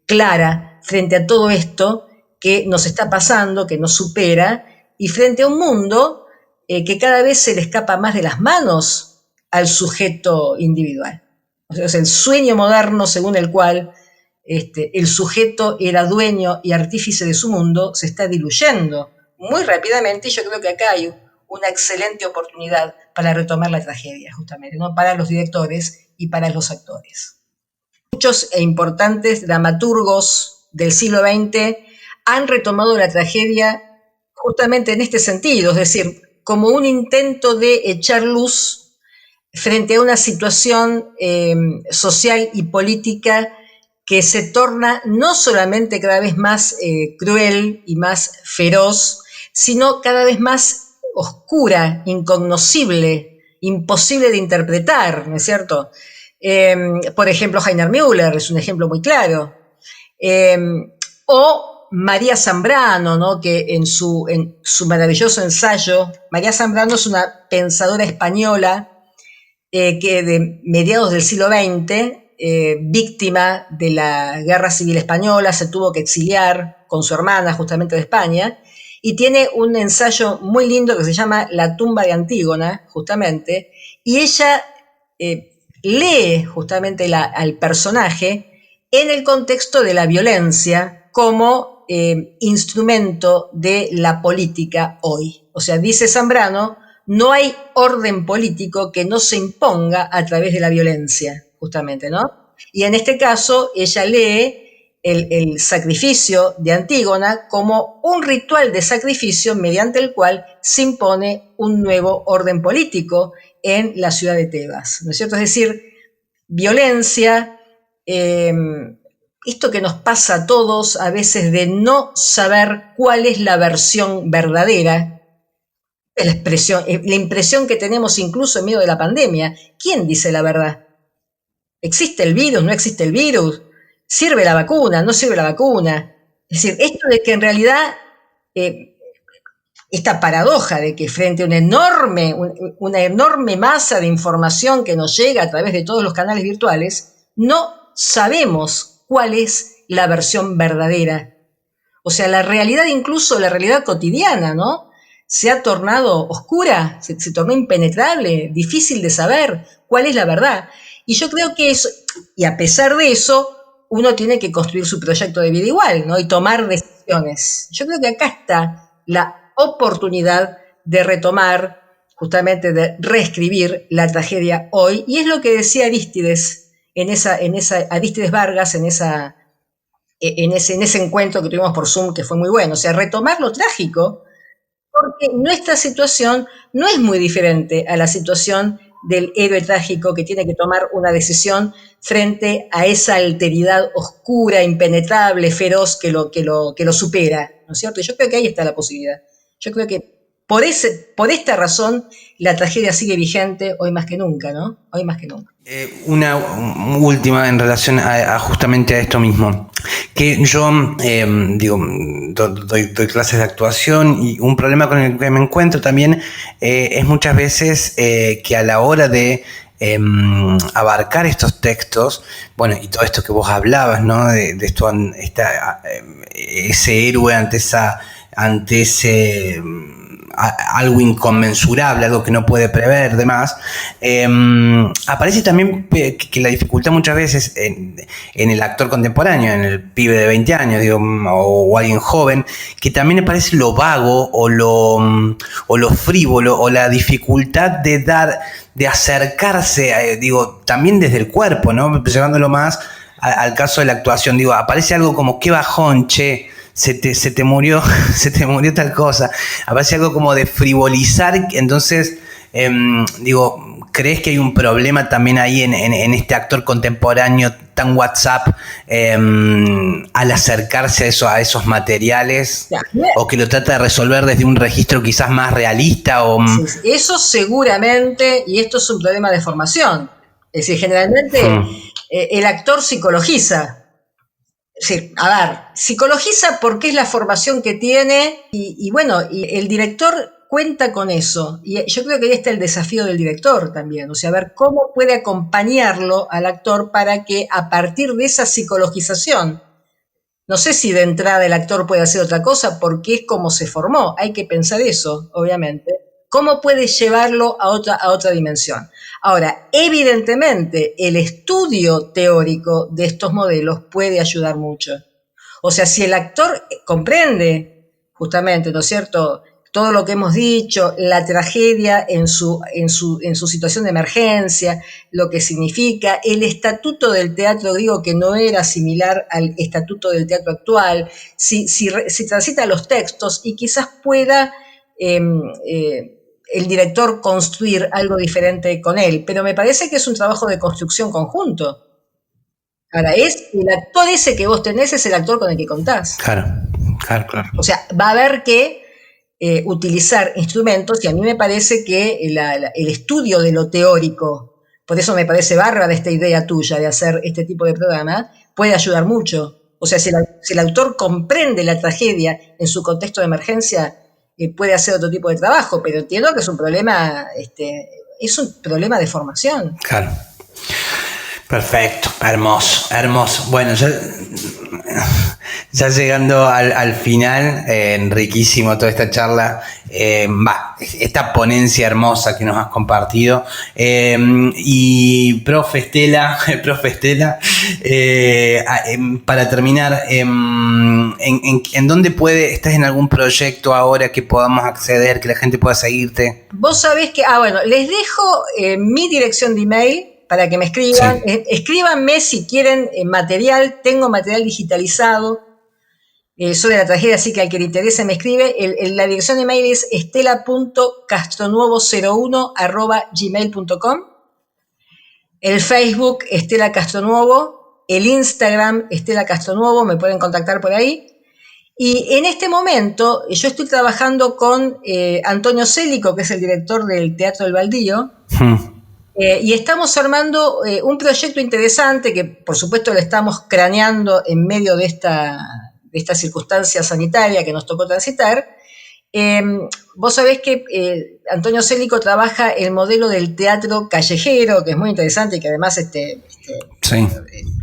clara frente a todo esto que nos está pasando, que nos supera, y frente a un mundo que cada vez se le escapa más de las manos al sujeto individual. O sea, el sueño moderno según el cual el sujeto era dueño y artífice de su mundo se está diluyendo muy rápidamente, y yo creo que acá hay una excelente oportunidad para retomar la tragedia, justamente, ¿no? Para los directores y para los actores. Muchos e importantes dramaturgos del siglo XX han retomado la tragedia justamente en este sentido, es decir, como un intento de echar luz frente a una situación social y política que se torna no solamente cada vez más cruel y más feroz, sino cada vez más oscura, incognoscible, imposible de interpretar, ¿no es cierto? Por ejemplo, Heiner Müller es un ejemplo muy claro. O María Zambrano, ¿no? Que en su maravilloso ensayo, María Zambrano es una pensadora española que de mediados del siglo XX, víctima de la Guerra Civil Española, se tuvo que exiliar con su hermana justamente de España, y tiene un ensayo muy lindo que se llama La tumba de Antígona, justamente, y ella lee justamente al personaje en el contexto de la violencia como instrumento de la política hoy. O sea, dice Zambrano, no hay orden político que no se imponga a través de la violencia, justamente, ¿no? Y en este caso, ella lee el sacrificio de Antígona como un ritual de sacrificio mediante el cual se impone un nuevo orden político en la ciudad de Tebas, ¿no es cierto? Es decir, violencia, esto que nos pasa a todos a veces de no saber cuál es la versión verdadera, la impresión que tenemos incluso en medio de la pandemia. ¿Quién dice la verdad? ¿Existe el virus? ¿No existe el virus? ¿Sirve la vacuna? ¿No sirve la vacuna? Es decir, esto de que en realidad esta paradoja de que frente a una enorme masa de información que nos llega a través de todos los canales virtuales, no sabemos cuál es la versión verdadera. O sea, la realidad, incluso la realidad cotidiana, ¿no? Se ha tornado oscura, se tornó impenetrable, difícil de saber cuál es la verdad. Y yo creo que eso, y a pesar de eso, uno tiene que construir su proyecto de vida igual, ¿no? Y tomar decisiones. Yo creo que acá está la oportunidad de retomar, justamente de reescribir la tragedia hoy, y es lo que decía Arístides Arístides Vargas en ese encuentro que tuvimos por Zoom, que fue muy bueno. O sea, retomar lo trágico, porque nuestra situación no es muy diferente a la situación del héroe trágico que tiene que tomar una decisión frente a esa alteridad oscura, impenetrable, feroz que lo supera, ¿no es cierto? Y yo creo que ahí está la posibilidad. Yo creo que por esta razón la tragedia sigue vigente hoy más que nunca, ¿no? Hoy más que nunca. Una última en relación justamente a esto mismo, que yo doy clases de actuación, y un problema con el que me encuentro también es muchas veces que a la hora de abarcar estos textos, bueno, y todo esto que vos hablabas, ¿no? De esto, ese héroe ante algo inconmensurable, algo que no puede prever, demás. Aparece también que la dificultad muchas veces en el actor contemporáneo, en el pibe de 20 años, digo, o alguien joven, que también aparece lo vago o lo frívolo o la dificultad de acercarse, digo, también desde el cuerpo, ¿no? Llevándolo más al caso de la actuación, digo, aparece algo como qué bajón, che, se te murió tal cosa, aparece algo como de frivolizar, entonces, digo, ¿crees que hay un problema también ahí en este actor contemporáneo tan WhatsApp al acercarse a esos materiales? ¿O que lo trata de resolver desde un registro quizás más realista? Sí, eso seguramente, y esto es un problema de formación. Es decir, generalmente el actor psicologiza. Sí, a ver, psicologiza porque es la formación que tiene y bueno, y el director cuenta con eso. Y yo creo que ahí está el desafío del director también, o sea, ver cómo puede acompañarlo al actor para que a partir de esa psicologización, no sé si de entrada el actor puede hacer otra cosa porque es como se formó, hay que pensar eso, obviamente. ¿Cómo puede llevarlo a otra dimensión? Ahora, evidentemente, el estudio teórico de estos modelos puede ayudar mucho. O sea, si el actor comprende, justamente, ¿no es cierto?, todo lo que hemos dicho, la tragedia en su situación de emergencia, lo que significa, el estatuto del teatro griego que no era similar al estatuto del teatro actual, si transita los textos y quizás pueda el director construir algo diferente con él, pero me parece que es un trabajo de construcción conjunto. Ahora, el actor ese que vos tenés es el actor con el que contás. Claro. O sea, va a haber que utilizar instrumentos y a mí me parece que el estudio de lo teórico, por eso me parece bárbara esta idea tuya de hacer este tipo de programa, puede ayudar mucho. O sea, si el autor comprende la tragedia en su contexto de emergencia, puede hacer otro tipo de trabajo, pero entiendo que es un problema de formación. Claro. Perfecto, hermoso. Bueno, ya llegando al final, riquísimo toda esta charla, esta ponencia hermosa que nos has compartido. Y profe Estela, para terminar, ¿en dónde estás en algún proyecto ahora que podamos acceder, que la gente pueda seguirte? Vos sabés que, les dejo mi dirección de email para que me escriban. Sí. Escríbanme si quieren material. Tengo material digitalizado sobre la tragedia, así que al que le interese me escribe. La dirección de mail es estela.castronuevo01@gmail.com. El Facebook, Estela Castronuevo. El Instagram, Estela Castronuevo. Me pueden contactar por ahí. Y en este momento yo estoy trabajando con Antonio Célico, que es el director del Teatro del Baldío. Y estamos armando un proyecto interesante que, por supuesto, lo estamos craneando en medio de esta circunstancia sanitaria que nos tocó transitar. Vos sabés que Antonio Célico trabaja el modelo del teatro callejero, que es muy interesante y que además sí.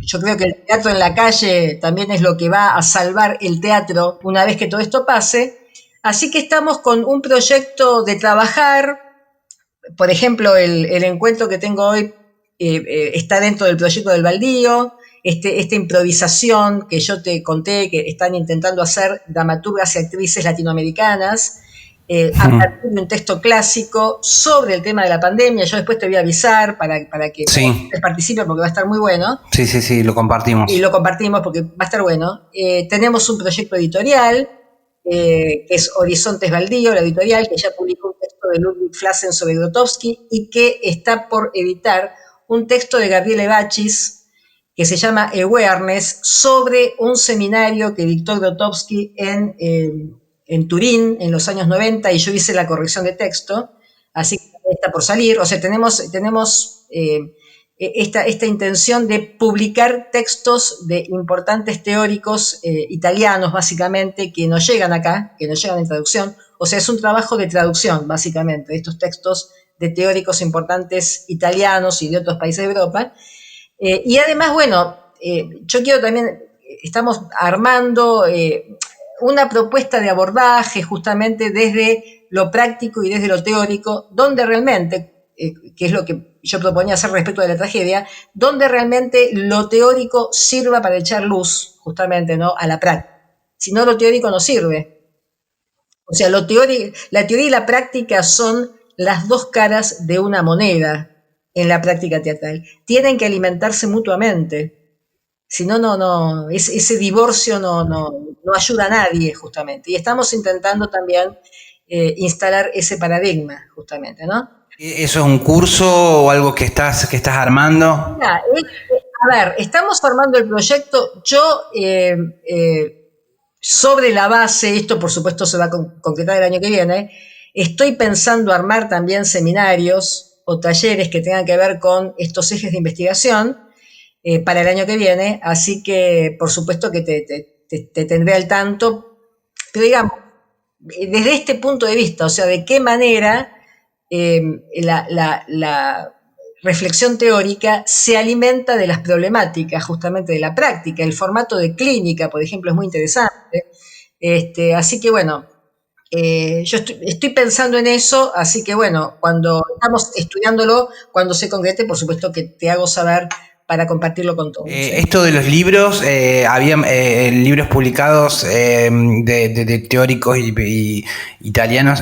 Yo creo que el teatro en la calle también es lo que va a salvar el teatro una vez que todo esto pase. Así que estamos con un proyecto de trabajar. Por ejemplo, el encuentro que tengo hoy está dentro del proyecto del Baldío, esta improvisación que yo te conté que están intentando hacer dramaturgas y actrices latinoamericanas a partir de un texto clásico sobre el tema de la pandemia. Yo después te voy a avisar para que participen porque va a estar muy bueno. Sí, lo compartimos. Y lo compartimos porque va a estar bueno. Tenemos un proyecto editorial que es Horizontes Baldío, la editorial, que ya publicó un texto de Ludwig Flassen sobre Grotowski y que está por editar un texto de Gabriele Bachis que se llama Awareness, sobre un seminario que dictó Grotowski en Turín en los años 90, y yo hice la corrección de texto, así que está por salir. O sea, tenemos esta intención de publicar textos de importantes teóricos italianos, básicamente, que nos llegan acá, que nos llegan en traducción. O sea, es un trabajo de traducción, básicamente, de estos textos de teóricos importantes italianos y de otros países de Europa. Y además, bueno, yo quiero también, estamos armando una propuesta de abordaje justamente desde lo práctico y desde lo teórico, donde realmente, que es lo que yo proponía hacer respecto de la tragedia, donde realmente lo teórico sirva para echar luz justamente, ¿no?, a la práctica. Si no, lo teórico no sirve. O sea, la teoría y la práctica son las dos caras de una moneda en la práctica teatral. Tienen que alimentarse mutuamente. Si no, ese divorcio no ayuda a nadie, justamente. Y estamos intentando también instalar ese paradigma, justamente, ¿no? ¿Eso es un curso o algo que estás armando? Mira, a ver, estamos formando el proyecto. Yo, sobre la base, esto por supuesto se va a concretar el año que viene, estoy pensando armar también seminarios o talleres que tengan que ver con estos ejes de investigación para el año que viene, así que por supuesto que te tendré al tanto, pero digamos, desde este punto de vista, o sea, de qué manera la reflexión teórica se alimenta de las problemáticas justamente de la práctica. El formato de clínica, por ejemplo, es muy interesante. Así que bueno, yo estoy pensando en eso, así que bueno, cuando estamos estudiándolo, cuando se concrete, por supuesto que te hago saber para compartirlo con todos. Esto de los libros, había libros publicados de teóricos y italianos,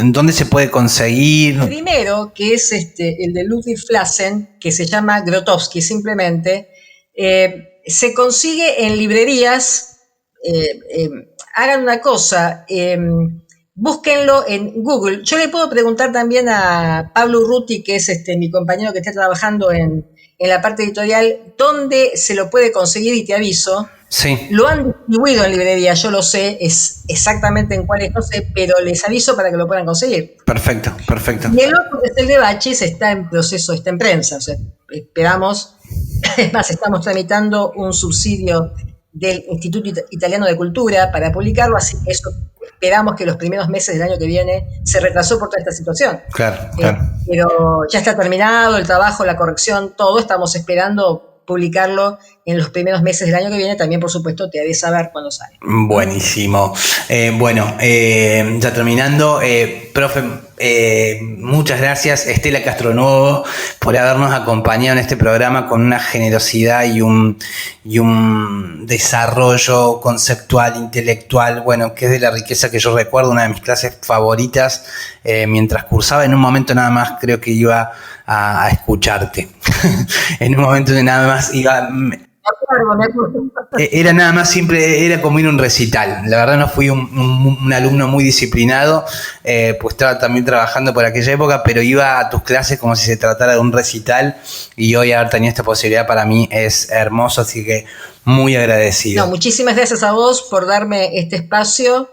¿dónde se puede conseguir? Primero, que es el de Ludwig Flassen, que se llama Grotowski simplemente, se consigue en librerías. Hagan una cosa, búsquenlo en Google. Yo le puedo preguntar también a Pablo Urruti, que es mi compañero que está trabajando en la parte editorial, dónde se lo puede conseguir y te aviso. Sí. Lo han distribuido en librería, yo lo sé, es exactamente en cuáles no sé, pero les aviso para que lo puedan conseguir. Perfecto. Y el otro, que es el de Bachis, está en proceso, está en prensa, o sea, esperamos, es más, estamos tramitando un subsidio del Instituto Italiano de Cultura para publicarlo, así que eso esperamos que los primeros meses del año que viene. Se retrasó por toda esta situación. Claro. Pero ya está terminado el trabajo, la corrección, todo. Estamos esperando publicarlo en los primeros meses del año que viene. También, por supuesto, te haré saber cuándo sale. Buenísimo. Ya terminando, profe, muchas gracias, Estela Castronuovo, por habernos acompañado en este programa con una generosidad y un desarrollo conceptual, intelectual, bueno, que es de la riqueza que yo recuerdo, una de mis clases favoritas, mientras cursaba. En un momento nada más creo que iba a escucharte. En un momento nada más iba... Era nada más simple, era como ir a un recital. La verdad no fui un alumno muy disciplinado, pues estaba también trabajando por aquella época, pero iba a tus clases como si se tratara de un recital, y hoy haber tenido esta posibilidad para mí es hermoso, así que muy agradecido. No, muchísimas gracias a vos por darme este espacio.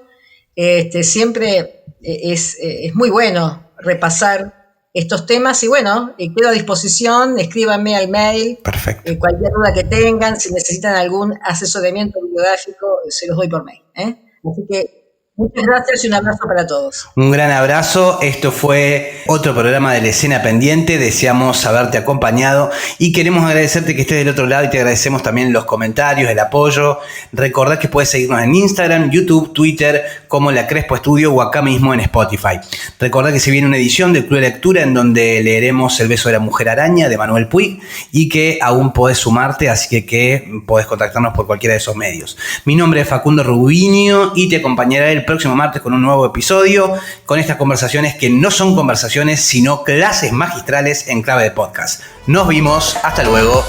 Siempre es muy bueno repasar estos temas y bueno, quedo a disposición, escríbanme al mail. Perfecto. Cualquier duda que tengan, si necesitan algún asesoramiento bibliográfico, se los doy por mail. Así que muchas gracias y un abrazo para todos. Un gran abrazo. Esto fue otro programa de La Escena Pendiente. Deseamos haberte acompañado y queremos agradecerte que estés del otro lado, y te agradecemos también los comentarios, el apoyo. Recordá que puedes seguirnos en Instagram, YouTube, Twitter, como La Crespo Estudio, o acá mismo en Spotify. Recordá que se viene una edición del Club de Lectura en donde leeremos El beso de la mujer araña de Manuel Puig, y que aún podés sumarte, así que podés contactarnos por cualquiera de esos medios. Mi nombre es Facundo Rubinio y te acompañaré el próximo martes con un nuevo episodio, con estas conversaciones que no son conversaciones, sino clases magistrales en clave de podcast. Nos vimos, hasta luego.